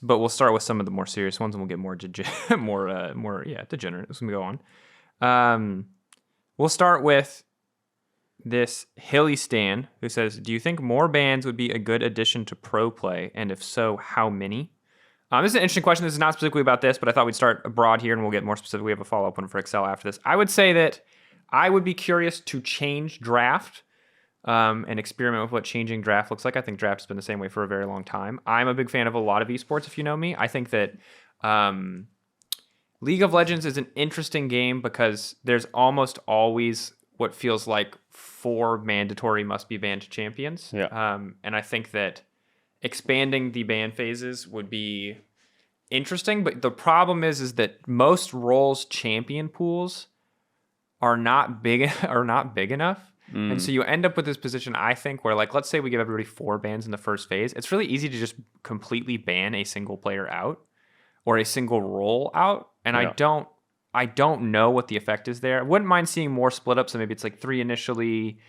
we'll start with some of the more serious ones, and we'll get more degenerate as we go on. We'll start with this Hilly Stan, who says, "Do you think more bans would be a good addition to pro play, and if so, how many?" This is an interesting question. This is not specifically about this, but I thought we'd start abroad here, and we'll get more specific. We have a follow-up one for Excel after this. I would say that I would be curious to change draft and experiment with what changing draft looks like. I think draft has been the same way for a very long time. I'm a big fan of a lot of esports, if you know me. I think that League of Legends is an interesting game because there's almost always what feels like 4 mandatory must-be banned champions. Yeah. And I think that expanding the ban phases would be interesting, but the problem is that most roles champion pools are not big enough. And so you end up with this position, I think, where like, let's say we give everybody 4 bans in the first phase. It's really easy to just completely ban a single player out or a single role out. And I don't know what the effect is there. I wouldn't mind seeing more split up. So maybe it's like 3 initially,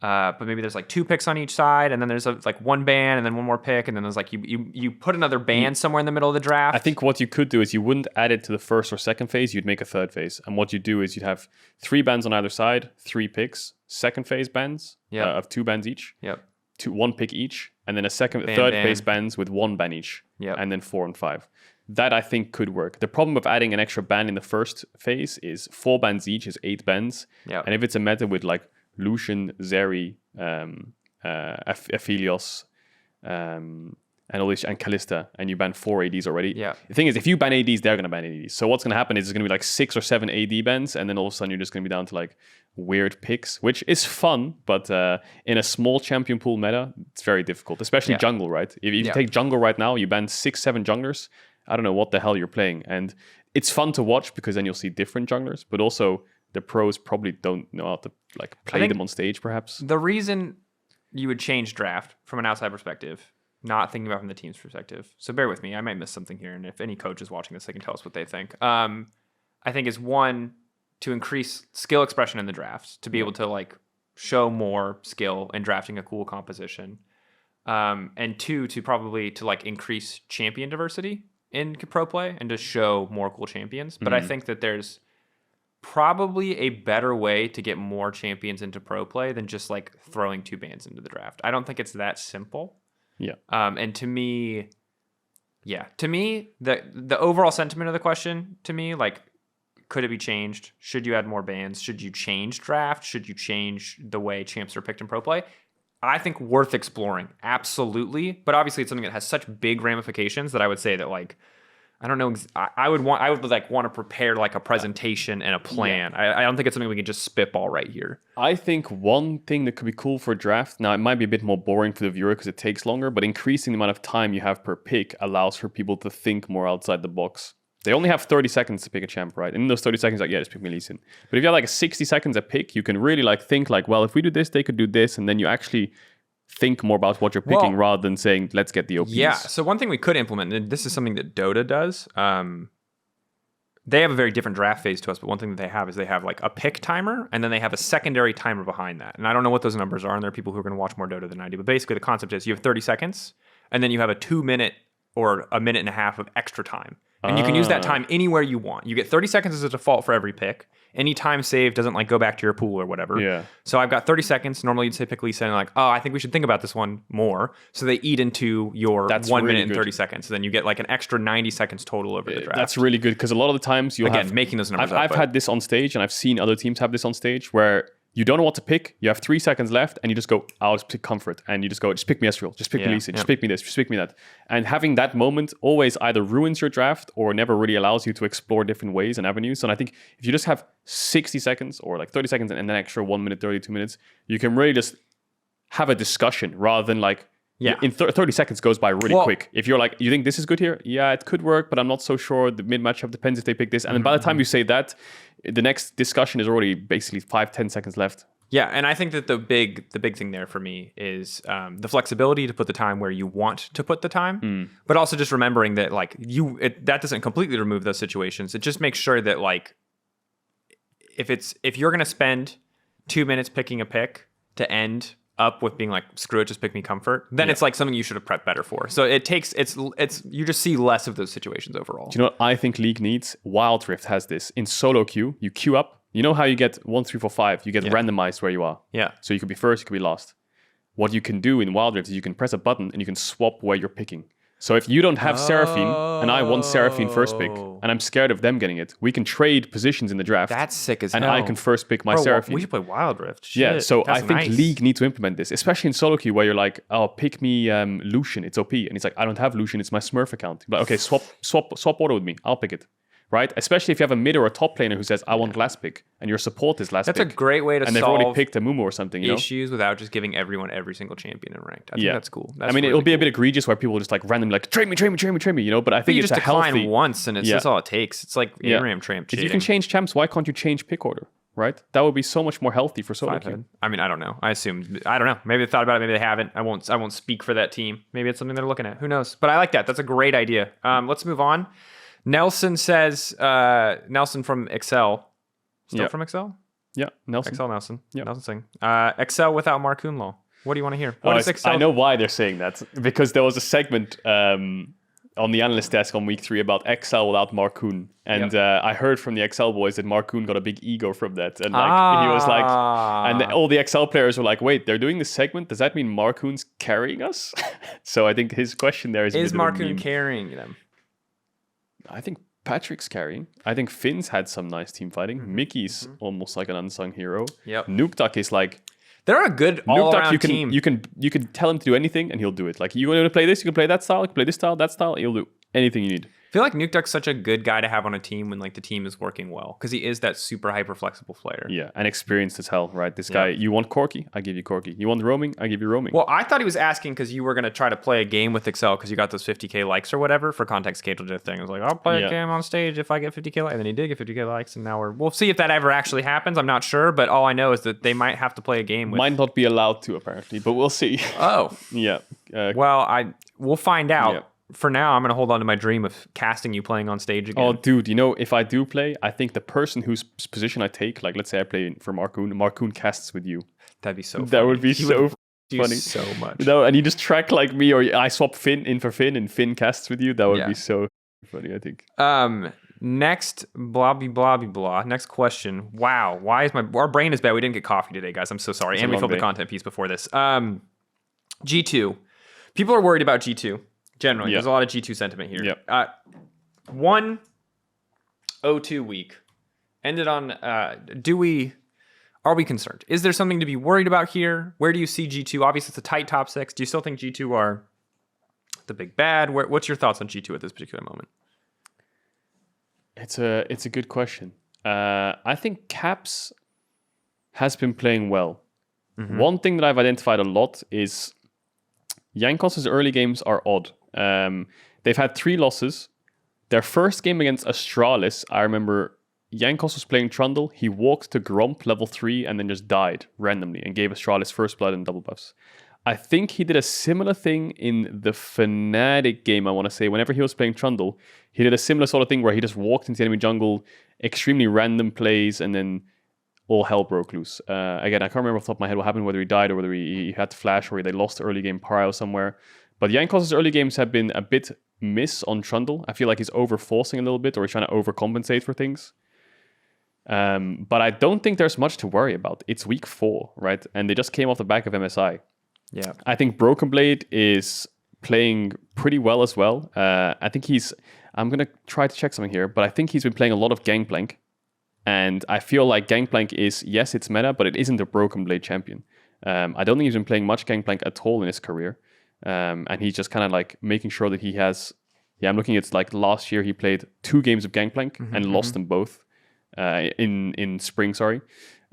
but maybe there's like 2 picks on each side, and then there's like 1 ban and then 1 more pick, and then there's like you put another ban somewhere in the middle of the draft. I think what you could do is you wouldn't add it to the first or second phase, you'd make a third phase. And what you do is you'd have 3 bans on either side, 3 picks, second phase bans of 2 bans each, 1 pick each, and then third phase bans with 1 ban each, and then 4 and 5. That I think could work. The problem of adding an extra ban in the first phase is 4 bans each is 8 bans. And if it's a meta with like Lucian, Zeri, Aphelios, and all this, and Kalista, and you ban 4 ADs already. The thing is, if you ban ADs, they're going to ban ADs. So what's going to happen is there's going to be like 6 or 7 AD bans, and then all of a sudden you're just going to be down to like weird picks, which is fun, but in a small champion pool meta, it's very difficult, especially jungle, right? If you take jungle right now, you ban 6, 7 junglers. I don't know what the hell you're playing. And it's fun to watch because then you'll see different junglers, but also the pros probably don't know how to like play them on stage, perhaps. The reason you would change draft from an outside perspective, not thinking about from the team's perspective, so bear with me, I might miss something here, and if any coach is watching this, they can tell us what they think. I think is 1, to increase skill expression in the drafts, to be able to like show more skill in drafting a cool composition, and 2, to probably to like increase champion diversity in pro play and to show more cool champions. But I think that there's probably a better way to get more champions into pro play than just like throwing 2 bans into the draft. I don't think it's that simple. And to me, the overall sentiment of the question to me, like, could it be changed? Should you add more bans? Should you change draft? Should you change the way champs are picked in pro play? I think worth exploring, absolutely. But obviously, it's something that has such big ramifications that I would say that like, I don't know. I would like want to prepare like a presentation and a plan. I don't think it's something we can just spitball right here. I think one thing that could be cool for a draft, now it might be a bit more boring for the viewer because it takes longer, but increasing the amount of time you have per pick allows for people to think more outside the box. They only have 30 seconds to pick a champ, right? And in those 30 seconds, like, just pick me Lee Sin. But if you have like 60 seconds a pick, you can really like think like, well, if we do this, they could do this. And then you actually think more about what you're picking rather than saying, let's get the OPs. Yeah, so one thing we could implement, and this is something that Dota does, they have a very different draft phase to us, but one thing that they have is they have like a pick timer, and then they have a secondary timer behind that. And I don't know what those numbers are, and there are people who are going to watch more Dota than I do, but basically the concept is you have 30 seconds, and then you have a 2-minute or a minute and a half of extra time. And you can use that time anywhere you want. You get 30 seconds as a default for every pick. Any time saved doesn't like go back to your pool or whatever. Yeah. So I've got 30 seconds. Normally you'd say pick Lisa and like, I think we should think about this one more. So they eat into your 1 minute and 30 seconds. So then you get like an extra 90 seconds total over the draft. That's really good because a lot of the times you'll have... making those numbers I've had this on stage and I've seen other teams have this on stage where you don't know what to pick. You have 3 seconds left and you just go, I'll just pick Comfort. And you just go, just pick me Ezreal. Just pick me Lisa. Just pick me this. Just pick me that. And having that moment always either ruins your draft or never really allows you to explore different ways and avenues. And I think if you just have 60 seconds or like 30 seconds and an extra 1 minute, 32 minutes, you can really just have a discussion rather than like, in 30 seconds goes by really quick. If you're like, you think this is good here? Yeah, it could work, but I'm not so sure. The mid-matchup depends if they pick this. And then by the time you say that, the next discussion is already basically 5-10 seconds left. Yeah, and I think that the big thing there for me is the flexibility to put the time where you want to put the time, but also just remembering that like that doesn't completely remove those situations. It just makes sure that like if you're going to spend 2 minutes picking a pick to end up with being like, screw it, just pick me comfort, then it's like something you should have prepped better for. So it takes, it's you just see less of those situations overall. Do you know what I think League needs? Wild Rift has this. In solo queue, you queue up. You know how you get 1, 3, 4, 5? You get randomized where you are. Yeah. So you could be first, you could be last. What you can do in Wild Rift is you can press a button and you can swap where you're picking. So if you don't have Seraphine and I want Seraphine first pick and I'm scared of them getting it, we can trade positions in the draft. That's sick as hell. And I can first pick my Seraphine. We should play Wild Rift. Shit, yeah, so I think nice. League need to implement this, especially in solo queue where you're like, oh, pick me Lucian, it's OP. And he's like, I don't have Lucian, it's my Smurf account. But okay, swap order with me, I'll pick it. Right? Especially if you have a mid or a top planer who says, I want last pick, and your support is last pick. That's a great way to and solve they've already picked a Mumu or something, you know? issues without just giving everyone every single champion in ranked. I think that's cool. That's it'll be a bit egregious where people just like randomly like, trade me, you know? But I think you it's just a healthy... decline once, and that's all it takes. It's like Abraham tramp If you can change champs, why can't you change pick order? Right? That would be so much more healthy for solo queue. I mean, I don't know. I don't know. Maybe they thought about it. Maybe they haven't. I won't speak for that team. Maybe it's something they're looking at. Who knows? But I like that. That's a great idea. Let's move on. Nelson says, Nelson from Excel. Still from Excel? Yeah, Nelson. Excel Nelson. Yep. Nelson saying. Excel without Marcoon Law. What do you want to hear? What is Excel? I know why they're saying that. Because there was a segment on the analyst desk on week 3 about Excel without Marcoon. And I heard from the Excel boys that Marcoon got a big ego from that. And like he was like, and all the Excel players were like, wait, they're doing this segment? Does that mean Marcoon's carrying us? So I think his question there is Marcoon carrying them? I think Patrick's carrying. I think Finn's had some nice team fighting. Mickey's almost like an unsung hero. Yep. Nukeduck is like... They're a good all-around team. You can tell him to do anything and he'll do it. Like, you want to play this, you can play that style, you can play this style, that style, he'll do anything you need. I feel like Nukeduck's such a good guy to have on a team when like the team is working well, because he is that super hyper flexible player. Yeah, and experienced as hell, right? This guy, you want Corki, I give you Corki. You want roaming, I give you roaming. Well, I thought he was asking because you were going to try to play a game with Excel because you got those 50k likes or whatever for Context Caedrel did a thing. I was like, I'll play a game on stage if I get 50k likes, and then he did get 50k likes, and now we'll see if that ever actually happens. I'm not sure, but all I know is that they might have to play a game with. Might not be allowed to apparently, but we'll see. Oh, yeah. Well, we'll find out. Yeah. For now, I'm going to hold on to my dream of casting you playing on stage again. Oh, dude, you know, if I do play, I think the person whose position I take, like let's say I play for Marcoon casts with you. That'd be so funny. That would be so funny. So much. No, and you just track like me, or I swap Finn in for Finn and Finn casts with you. That would be so funny, I think. Next, blah. Next question. Wow. Why is our brain is bad? We didn't get coffee today, guys. I'm so sorry. It's and we filmed the content piece before this. G2. People are worried about G2. Generally, there's a lot of G2 sentiment here. Yep. 1-0-2 week ended on. Are we concerned? Is there something to be worried about here? Where do you see G2? Obviously, it's a tight top 6. Do you still think G2 are the big bad? What's your thoughts on G2 at this particular moment? It's a good question. I think Caps has been playing well. Mm-hmm. One thing that I've identified a lot is Jankos' early games are odd. They've had 3 losses. Their first game against Astralis, I remember Jankos was playing Trundle. He walked to Gromp level 3 and then just died randomly and gave Astralis first blood and double buffs. I think he did a similar thing in the Fnatic game, I want to say. Whenever he was playing Trundle, he did a similar sort of thing where he just walked into the enemy jungle, extremely random plays, and then all hell broke loose. Again, I can't remember off the top of my head what happened, whether he died or whether he had to flash or they lost early game Prio somewhere. But Jankos' early games have been a bit miss on Trundle. I feel like he's over-forcing a little bit, or he's trying to overcompensate for things. But I don't think there's much to worry about. It's week 4, right? And they just came off the back of MSI. Yeah. I think Broken Blade is playing pretty well as well. I think I'm going to try to check something here, but I think he's been playing a lot of Gangplank. And I feel like Gangplank is, yes, it's meta, but it isn't a Broken Blade champion. I don't think he's been playing much Gangplank at all in his career. And he's just kind of like making sure that he has... Yeah, I'm looking at like last year he played 2 games of Gangplank and lost them both in spring, sorry.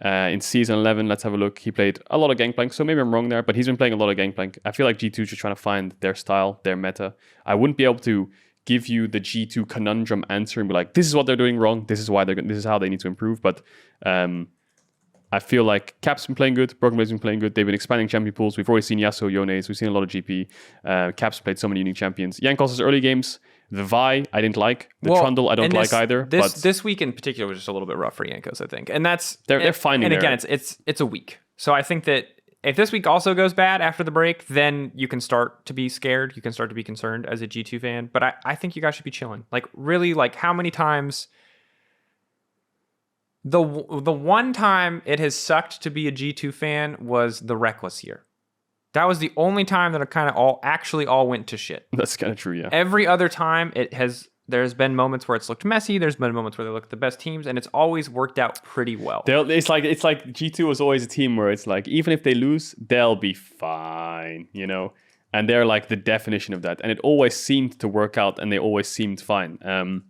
In season 11, let's have a look. He played a lot of Gangplank, so maybe I'm wrong there, but he's been playing a lot of Gangplank. I feel like G2 is just trying to find their style, their meta. I wouldn't be able to give you the G2 conundrum answer and be like, this is what they're doing wrong, this is why this is how they need to improve. But I feel like Cap's been playing good, Broken Blade's been playing good. They've been expanding champion pools. We've already seen Yasuo, Yone's. We've seen a lot of GP. Cap's played so many unique champions. Jankos' early games The Vi, I didn't like. The Trundle, I don't like either. This week in particular was just a little bit rough for Jankos, I think. And that's... They're finding And again, it's a week. So I think that if this week also goes bad after the break, then you can start to be scared. You can start to be concerned as a G2 fan. But I think you guys should be chilling. Like, really, like, how many times... The one time it has sucked to be a G2 fan was the Reckless year. That was the only time that it kind of all went to shit. That's kind of true, yeah. Every other time there's been moments where it's looked messy. There's been moments where they looked the best teams, and it's always worked out pretty well. It's like G2 was always a team where it's like, even if they lose, they'll be fine, you know? And they're like the definition of that. And it always seemed to work out, and they always seemed fine.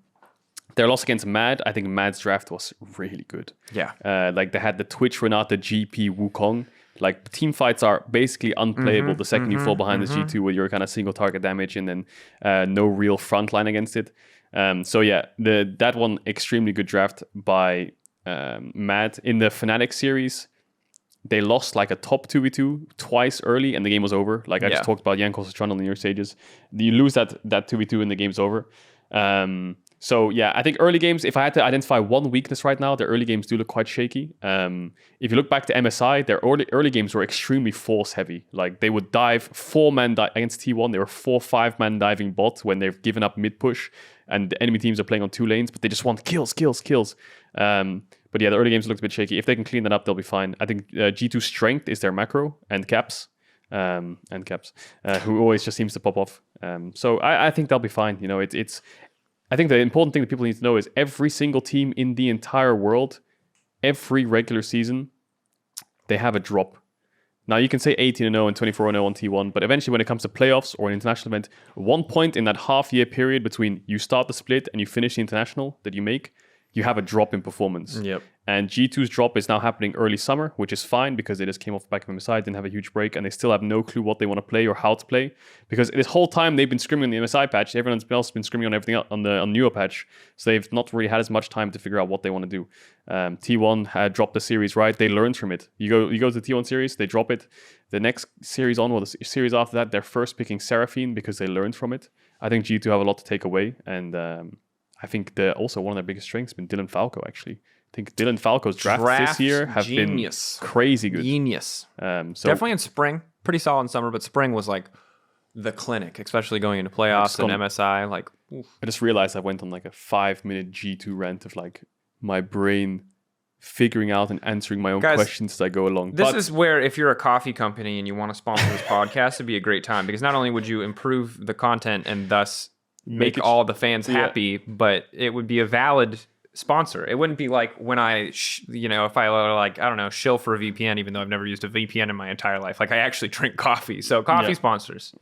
Their loss against Mad, I think Mad's draft was really good. Yeah. Like they had the Twitch Renata GP Wukong. Like team fights are basically unplayable the second you fall behind this G2 with your kind of single target damage and then no real front line against it. So yeah, that one extremely good draft by Mad. In the Fnatic series, they lost like a top 2v2 twice early and the game was over. Like I just talked about Jankos' Trundle in your stages. You lose that 2v2 and the game's over. So yeah, I think early games, if I had to identify one weakness right now, their early games do look quite shaky. If you look back to MSI, their early games were extremely force heavy. Like they would dive 4-man against T1. They were 4-5-man diving bot when they've given up mid push and the enemy teams are playing on 2 lanes, but they just want kills. But yeah, the early games looked a bit shaky. If they can clean that up, they'll be fine. I think G2's strength is their macro and caps. Who always just seems to pop off. So I think they'll be fine. You know, it's I think the important thing that people need to know is every single team in the entire world, every regular season, they have a drop. Now, you can say 18-0 and 24-0 on T1, but eventually when it comes to playoffs or an international event, one point in that half-year period between you start the split and you finish the international that you make, you have a drop in performance. Yep. And G2's drop is now happening early summer, which is fine because they just came off the back of MSI, didn't have a huge break, and they still have no clue what they want to play or how to play. Because this whole time they've been scrimming on the MSI patch, everyone else has been scrimming on everything else, on the Neo patch, so they've not really had as much time to figure out what they want to do. T1 had dropped the series, right? They learned from it. You go to the T1 series, they drop it. The next series on, or the series after that, they're first picking Seraphine because they learned from it. I think G2 have a lot to take away, and I think also one of their biggest strengths has been Dylan Falco, actually. I think Dylan Falco's drafts this year have been crazy good. Genius. So definitely in spring. Pretty solid in summer, but spring was like the clinic, especially going into playoffs and MSI. Like, oof. I just realized I went on like a 5-minute G2 rant of like my brain figuring out and answering my own questions as I go along. This is where, if you're a coffee company and you want to sponsor this podcast, it'd be a great time, because not only would you improve the content and thus make all the fans happy, but it would be a valid sponsor. It wouldn't be like when I, if I like, I don't know, shill for a VPN, even though I've never used a VPN in my entire life. Like I actually drink coffee. So coffee sponsors.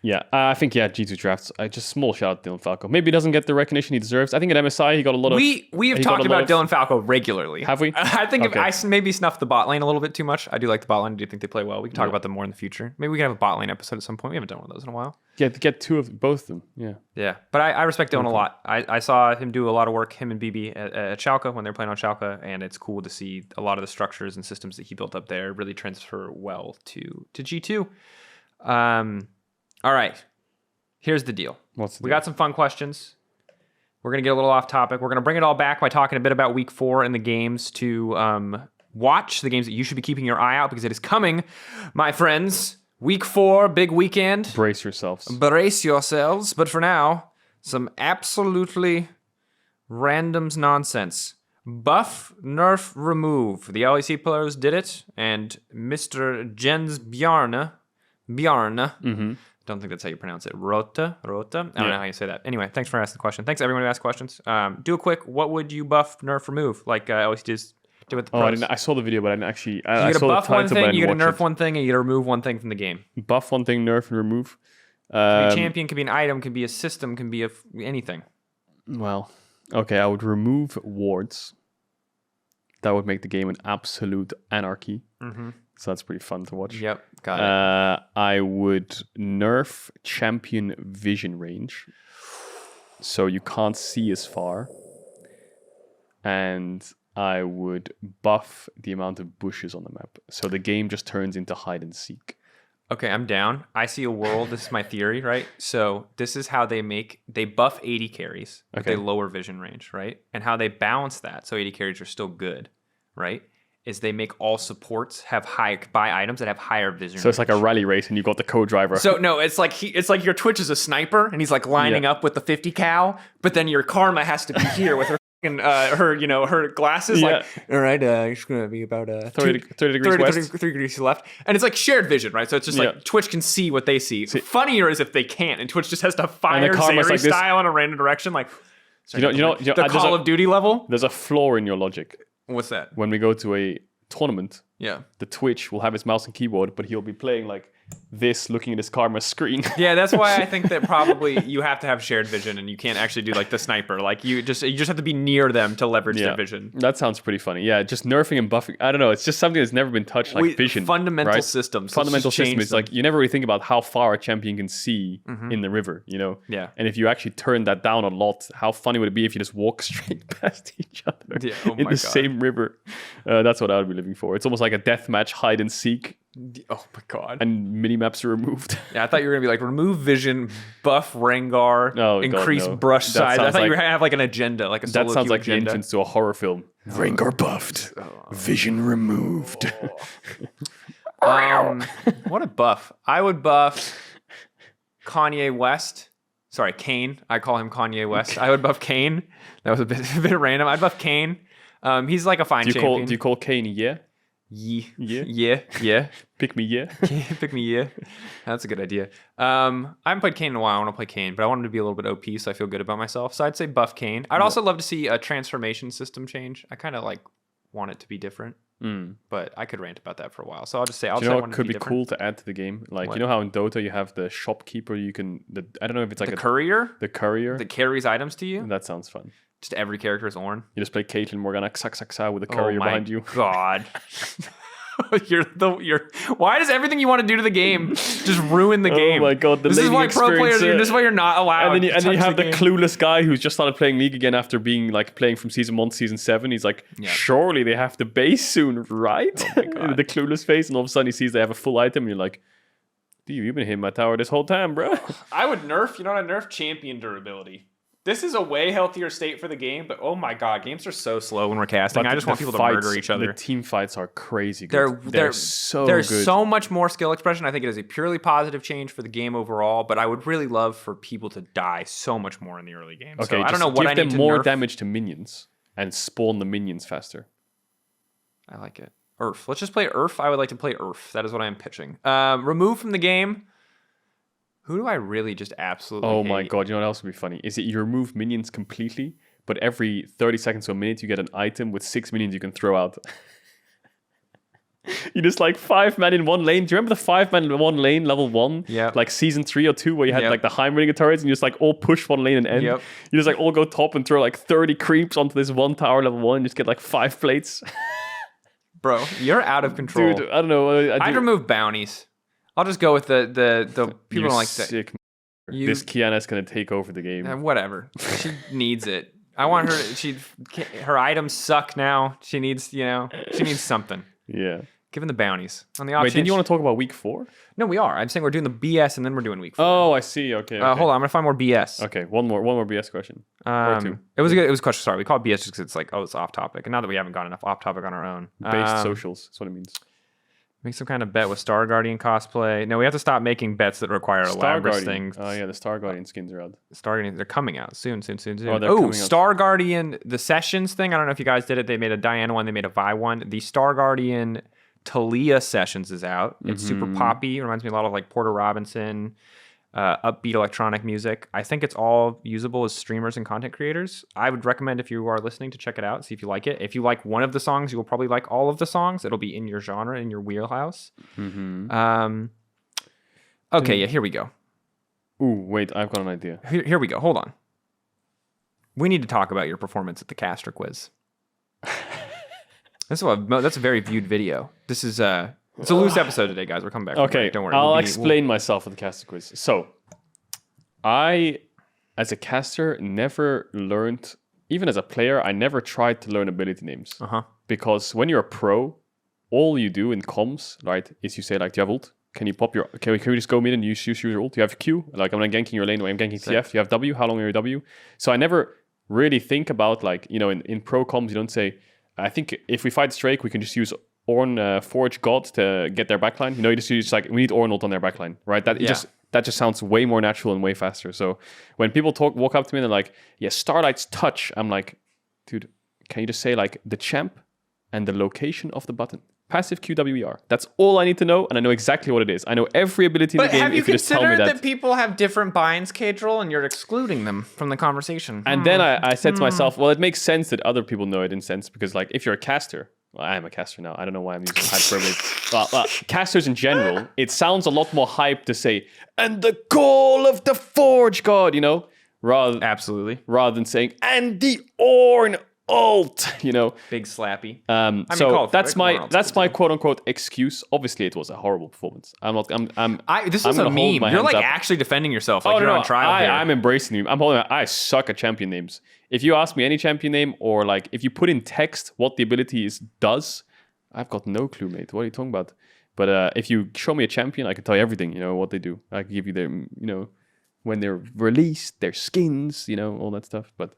Yeah, I think, G2 drafts. Just small shout out to Dylan Falco. Maybe he doesn't get the recognition he deserves. I think at MSI he got a lot of... We have talked about Dylan Falco regularly. Have we? I think if I maybe snuffed the bot lane a little bit too much. I do like the bot lane. I do think they play well. We can talk about them more in the future. Maybe we can have a bot lane episode at some point. We haven't done one of those in a while. Yeah, to get both of them. Yeah. Yeah, but I respect Dylan a lot. I saw him do a lot of work, him and BB at Schalke when they're playing on Schalke, and it's cool to see a lot of the structures and systems that he built up there really transfer well to G2. All right. Here's the deal. We got some fun questions. We're going to get a little off topic. We're going to bring it all back by talking a bit about week 4 and the games to watch, the games that you should be keeping your eye out, because it is coming, my friends. Week 4, big weekend. Brace yourselves. Brace yourselves. But for now, some absolutely random nonsense. Buff, nerf, remove. The LEC players did it, and Mr. Jens Bjarne, don't think that's how you pronounce it. Rota. I don't know how you say that. Anyway, thanks for asking the question. Thanks everyone who asked questions. Do a quick, what would you buff, nerf, remove? Like LEC just did with the pros. I saw the video, but I didn't actually... I saw buff one thing, you get to nerf one thing, and you get to remove one thing from the game. Buff one thing, nerf, and remove. Can be a champion, can be an item, can be a system, can be anything. Well, okay, I would remove wards. That would make the game an absolute anarchy. Mm-hmm. So that's pretty fun to watch. Yep, got it. I would nerf champion vision range, so you can't see as far. And I would buff the amount of bushes on the map, so the game just turns into hide and seek. Okay, I'm down. I see a world. This is my theory, right? So this is how they buff 80 carries, but Okay. they lower vision range, right? And how they balance that, so 80 carries are still good, right? Is they make all supports buy items that have higher vision. So it's like a rally race, and you got the co-driver. So no, it's like your Twitch is a sniper, and he's like lining up with the 50 cal, but then your Karma has to be here with her her glasses. Yeah. Like, all right, it's gonna be about 30 degrees west. 30 degrees left, and it's like shared vision, right? So it's just like Twitch can see what they see. Funnier is if they can't, and Twitch just has to fire Zeri like style in a random direction, like the Call of Duty level. There's a flaw in your logic. What's that? When we go to a tournament, Yeah. the Twitch will have his mouse and keyboard, but he'll be playing like this, looking at his Karma screen. Yeah, that's why I think that probably you have to have shared vision, and you can't actually do like the sniper. Like you just have to be near them to leverage their vision. That sounds pretty funny. Yeah, just nerfing and buffing. I don't know. It's just something that's never been touched, like vision. Fundamental systems. Fundamental system is like you never really think about how far a champion can see in the river, you know? Yeah. And if you actually turn that down a lot, how funny would it be if you just walk straight past each other in the same river? That's what I would be living for. It's almost like a deathmatch hide and seek. Oh my god. And mini-maps are removed. Yeah, I thought you were going to be like, remove vision, buff Rengar, increase brush size. I thought you were going to have like an agenda, like a solo That sounds like agenda. the entrance to a horror film. Rengar buffed. Vision removed. What a buff. I would buff Kanye West. Sorry, Kane. I call him Kanye West. I would buff Kane. That was a bit random. I'd buff Kane. He's like a fine champion. Do you call Kane yeah? Yeah. Pick me, yeah. Pick me, yeah. That's a good idea. I haven't played Kane in a while. I want to play Kane, but I want him to be a little bit OP, so I feel good about myself. So I'd say buff Kane. I'd also love to see a transformation system change. I kind of like want it to be different, but I could rant about that for a while. So I'll just say, you know what could be cool to add to the game? Like, you know how in Dota you have the shopkeeper, I don't know if it's like the courier? The courier. That carries items to you? That sounds fun. Just every character is Ornn. You just play Caitlyn Morgana with a courier behind you. God. Why does everything you want to do to the game just ruin the game? Oh my god, this is why pro players this is why you're not allowed. And then you have the clueless guy who's just started playing League again after being like playing from season 1 to season 7. He's like, surely they have to base soon, right? Oh the clueless face, and all of a sudden he sees they have a full item, and you're like, dude, you've been hitting my tower this whole time, bro. I would nerf, nerf champion durability. This is a way healthier state for the game, but oh my god, games are so slow when we're casting. But I just want people to murder each other. The team fights are crazy good. There's so much more skill expression. I think it is a purely positive change for the game overall, but I would really love for people to die so much more in the early game. Okay, so I don't know what I need to give them more nerf. damage to minions and spawn the minions faster. I like it. Urf. Let's just play Urf. I would like to play Urf. That is what I am pitching. Remove from the game. Who do I really just absolutely hate? My god, you know what else would be funny? Is it you remove minions completely, but every 30 seconds to a minute you get an item with 6 minions you can throw out. You just like 5 men in one lane. Do you remember the 5 men in one lane, level 1? Yeah. Like season 3 or 2 where you had like the Heimringer turrets and you just like all push one lane and end. Yep. You just like all go top and throw like 30 creeps onto this one tower level 1 and just get like 5 plates. Bro, you're out of control. Dude, I don't know. I'd remove bounties. I'll just go with the people don't like that. Sick. This Kiana's gonna take over the game. Whatever. She needs it. I want her. Her items suck now. She needs something. Yeah. Given the bounties on the option. Wait, didn't you want to talk about week 4? No, we are. I'm saying we're doing the BS and then we're doing week 4. Oh, I see. Okay. Hold on. I'm gonna find more BS. Okay. One more BS question. Or 2. It was a question. Sorry, we call it BS just because it's like, it's off topic, and now that we haven't got enough off topic on our own. Based socials. That's what it means. Make some kind of bet with Star Guardian cosplay. No, we have to stop making bets that require elaborate things. Oh yeah, the Star Guardian skins are out. Star Guardian, they're coming out soon. Oh, Star Guardian, the Sessions thing. I don't know if you guys did it. They made a Diana one. They made a Vi one. The Star Guardian Talia Sessions is out. It's super poppy. It reminds me a lot of like Porter Robinson, upbeat electronic music. I think it's all usable as streamers and content creators. I would recommend if you are listening to check it out, see if you like it. If you like one of the songs, you will probably like all of the songs. It'll be in your genre, in your wheelhouse. Okay, yeah, here we go. Ooh, wait, I've got an idea. Here we go. Hold on. We need to talk about your performance at the caster quiz. That's a very viewed video. This is it's a loose episode today, guys. We're coming back. Okay, don't worry. I'll explain myself at the caster quiz. So, I, as a caster, never learned, even as a player, I never tried to learn ability names. Because when you're a pro, all you do in comms, right, is you say like, do you have ult? can you pop your... Can we just go mid and use your ult? You have Q. Like, I'm not ganking your lane, I'm ganking TF. You have W. How long are your W? So I never really think about, like, you know, in pro comms, you don't say... I think if we fight Drake, we can just use Ornn Forge God to get their backline. You know, you just use, like, we need Ornn ult on their backline, right? That just sounds way more natural and way faster. So when people walk up to me and they're like, yeah, Starlight's touch, I'm like, dude, can you just say, like, the champ and the location of the button? Passive QWER. That's all I need to know, and I know exactly what it is. I know every ability in the game. Have you if you just tell me considered that people have different binds, Caedrel, and you're excluding them from the conversation? And then I said to myself, well, it makes sense that other people know it in sense, because, like, if you're a caster, well, I am a caster now. I don't know why I'm using hyperbole. Well, casters in general, it sounds a lot more hype to say, and the call of the Forge God, you know? Absolutely. Rather than saying, and the Ornn ult, you know? Big slappy. So that's my quote unquote excuse. Obviously, it was a horrible performance. This was a meme. You're like actually defending yourself. Like you're on trial here. I'm embracing you. I'm holding. I suck at champion names. If you ask me any champion name, or like if you put in text what the ability does, I've got no clue, mate. What are you talking about? But if you show me a champion, I can tell you everything. You know what they do. I can give you their, you know, when they're released, their skins, you know, all that stuff. But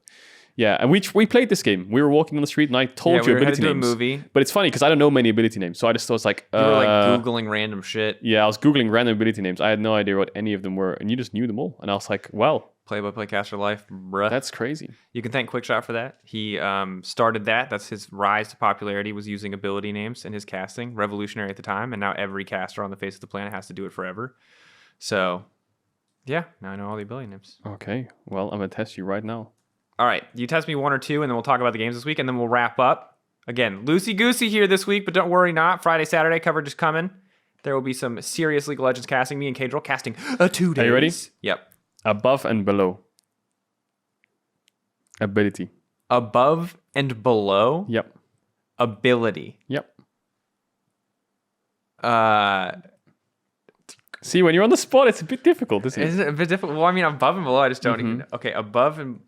yeah, and we played this game. We were walking on the street, and I told you ability names. A movie. But it's funny because I don't know many ability names, so I just was like, you were like googling random shit. Yeah, I was googling random ability names. I had no idea what any of them were, and you just knew them all. And I was like, well, play-by-play caster life, bruh. That's crazy. You can thank Quickshot for that. He started that. That's his rise to popularity, was using ability names in his casting. Revolutionary at the time, and now every caster on the face of the planet has to do it forever. So, yeah, now I know all the ability names. Okay, well, I'm going to test you right now. All right, you test me one or two, and then we'll talk about the games this week, and then we'll wrap up. Again, loosey-goosey here this week, but don't worry not. Friday, Saturday coverage is coming. There will be some serious League of Legends casting. Me and Caedrel casting 2 days. Are you ready? Yep. Above and below. Ability. Above and below? Yep. Ability. Yep. See, when you're on the spot, it's a bit difficult, isn't it? Is it a bit difficult? Well, I mean, above and below, I just don't even... Okay, above and...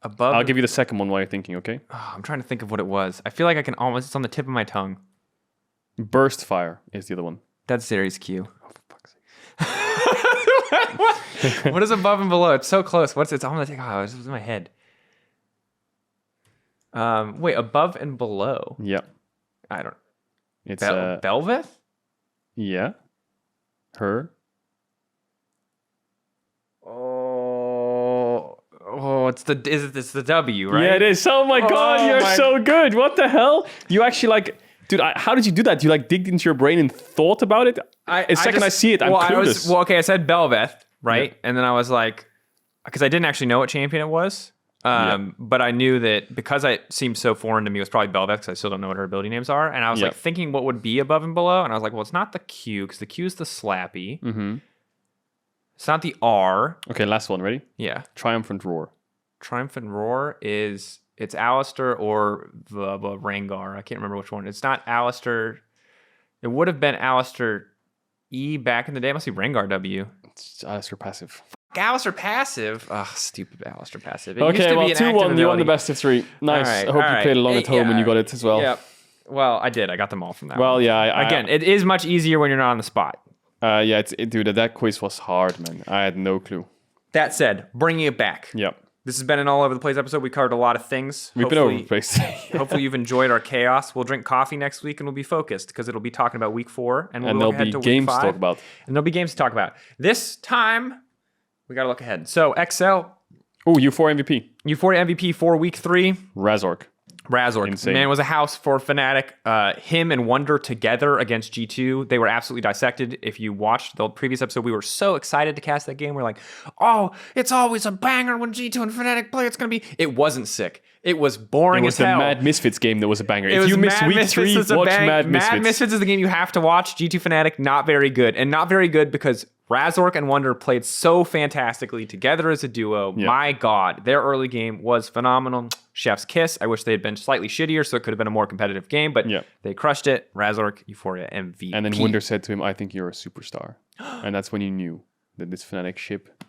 Above... I'll give you the second one while you're thinking, okay? Oh, I'm trying to think of what it was. I feel like I can almost... It's on the tip of my tongue. Burst fire is the other one. That's series Q. Oh, for fuck's sake. What is above and below? It's so close. It's on the thing. Oh, it's in my head. Wait, above and below. Yeah. I don't... It's Bel'Veth? Yeah. Her. It's the W, right? Yeah, it is. Oh my god, you're so good. What the hell? You actually like... Dude, how did you do that? You like digged into your brain and thought about it? I see it, I'm clueless. I said Bel'Veth, right? Yeah. And then I was like, because I didn't actually know what champion it was. But I knew that because it seemed so foreign to me, it was probably Bel'Veth, because I still don't know what her ability names are. And I was like thinking what would be above and below. And I was like, well, it's not the Q, because the Q is the slappy. Mm-hmm. It's not the R. Okay, last one. Ready? Yeah. Triumphant Roar. Triumphant Roar is... It's Alistair or the Rengar. I can't remember which one. It's not Alistair. It would have been Alistair E back in the day. It must be Rengar W. It's Alistair passive. Alistair passive. Ugh, stupid Alistair passive. Okay, well, 2-1. You won the best of 3. Nice. I hope you played along at home and you got it as well. Yeah. Well, I did. I got them all from that one. Yeah. Again, it is much easier when you're not on the spot. Yeah, dude, that quiz was hard, man. I had no clue. That said, bringing it back. Yep. This has been an all over the place episode. We covered a lot of things. We've been all over the place. Hopefully you've enjoyed our chaos. We'll drink coffee next week and we'll be focused because it'll be talking about week 4 and we'll look ahead to week 5. And there'll be games to talk about. And there'll be games to talk about. This time, we got to look ahead. So, XL. Oh, EUphoria MVP. EUphoria MVP for week 3. Razork. Insane. Man, it was a house for Fnatic. Him and Wonder together against G2. They were absolutely dissected. If you watched the previous episode, we were so excited to cast that game. We're like, oh, it's always a banger when G2 and Fnatic play. It's going to be... It wasn't sick. It was boring as hell. It was the Mad Misfits game that was a banger. If you missed week 3, watch Mad Misfits. Mad Misfits is the game you have to watch. G2 Fnatic, not very good. And not very good because Razork and Wonder played so fantastically together as a duo. Yep. My God, their early game was phenomenal. Chef's kiss. I wish they had been slightly shittier, so it could have been a more competitive game, but they crushed it. Razork, EUphoria MVP. And then Wonder said to him, I think you're a superstar. And that's when you knew that this Fnatic ship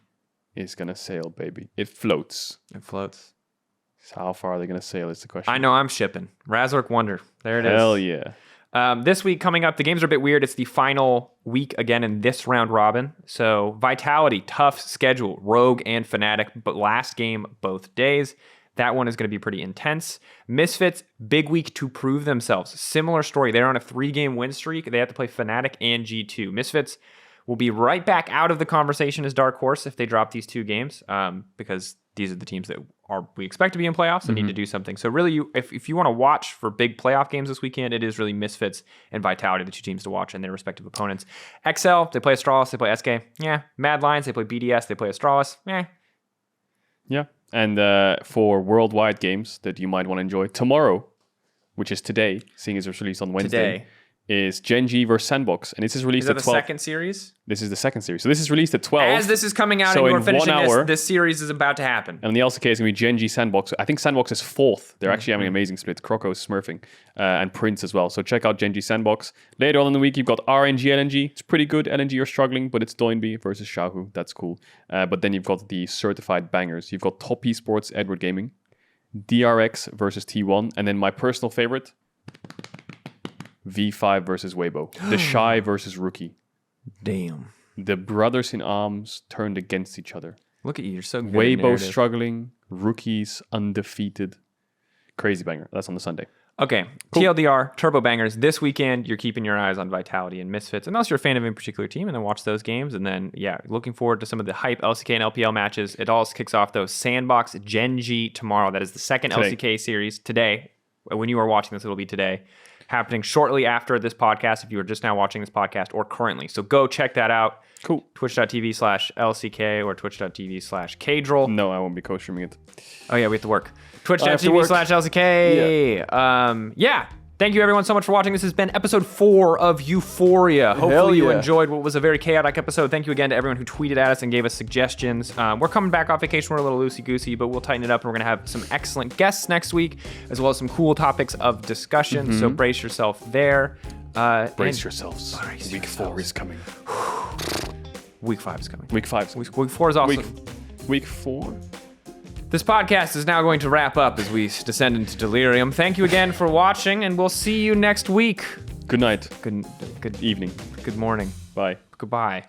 is going to sail, baby. It floats. So how far are they going to sail is the question. I know I'm shipping. Razork Wonder. There it is. Hell yeah. This week coming up, the games are a bit weird. It's the final week again in this round robin. So Vitality, tough schedule, Rogue and Fnatic, but last game both days. That one is going to be pretty intense. Misfits, big week to prove themselves. Similar story. They're on a 3-game win streak. They have to play Fnatic and G2. Misfits will be right back out of the conversation as Dark Horse if they drop these 2 games, because these are the teams that we expect to be in playoffs and need to do something. So really, if you want to watch for big playoff games this weekend, it is really Misfits and Vitality, the 2 teams to watch and their respective opponents. XL, they play Astralis, they play SK. Yeah. Mad Lions, they play BDS, they play Astralis. Yeah. And for worldwide games that you might want to enjoy, tomorrow, which is today, seeing as it's released on Wednesday, is Gen G versus Sandbox. And this is released at 12. Is that the second series? This is the second series. So this is released at 12. As this is coming out so and you are finishing 1 hour, this series is about to happen. And the LCK is going to be Gen G Sandbox. I think Sandbox is 4th. They're actually having an amazing split. Croco is smurfing. And Prince as well. So check out Gen G Sandbox. Later on in the week, you've got RNG LNG. It's pretty good. LNG are struggling, but it's Doinby versus Shahu. That's cool. But then you've got the certified bangers. You've got Top Esports, Edward Gaming. DRX versus T1. And then my personal favorite, V5 versus Weibo. The Shy versus Rookie. Damn. The brothers in arms turned against each other. Look at you. You're so good. Weibo struggling. Rookies undefeated. Crazy banger. That's on the Sunday. Okay. Cool. TLDR, Turbo Bangers. This weekend, you're keeping your eyes on Vitality and Misfits, unless you're a fan of a particular team, and then watch those games. And then, looking forward to some of the hype LCK and LPL matches. It all kicks off, though, Sandbox Gen G tomorrow. That is the second LCK series today. When you are watching this, it'll be today. Happening shortly after this podcast, if you are just now watching this podcast, or currently. So go check that out. Cool. Twitch.tv/LCK or Twitch.tv/Caedrel. No, I won't be co-streaming it. Oh, yeah, we have to work. Twitch.tv/LCK. Thank you everyone so much for watching. This has been episode 4 of EUphoria. Hopefully you enjoyed what was a very chaotic episode. Thank you again to everyone who tweeted at us and gave us suggestions. We're coming back off vacation. We're a little loosey-goosey, but we'll tighten it up, and we're going to have some excellent guests next week, as well as some cool topics of discussion. So brace yourself there. Brace yourselves. Week 4 is coming. Week 5 is coming. Week 5. Week 4 is also... Week 4? This podcast is now going to wrap up as we descend into delirium. Thank you again for watching, and we'll see you next week. Good night. Good evening. Good morning. Bye. Goodbye.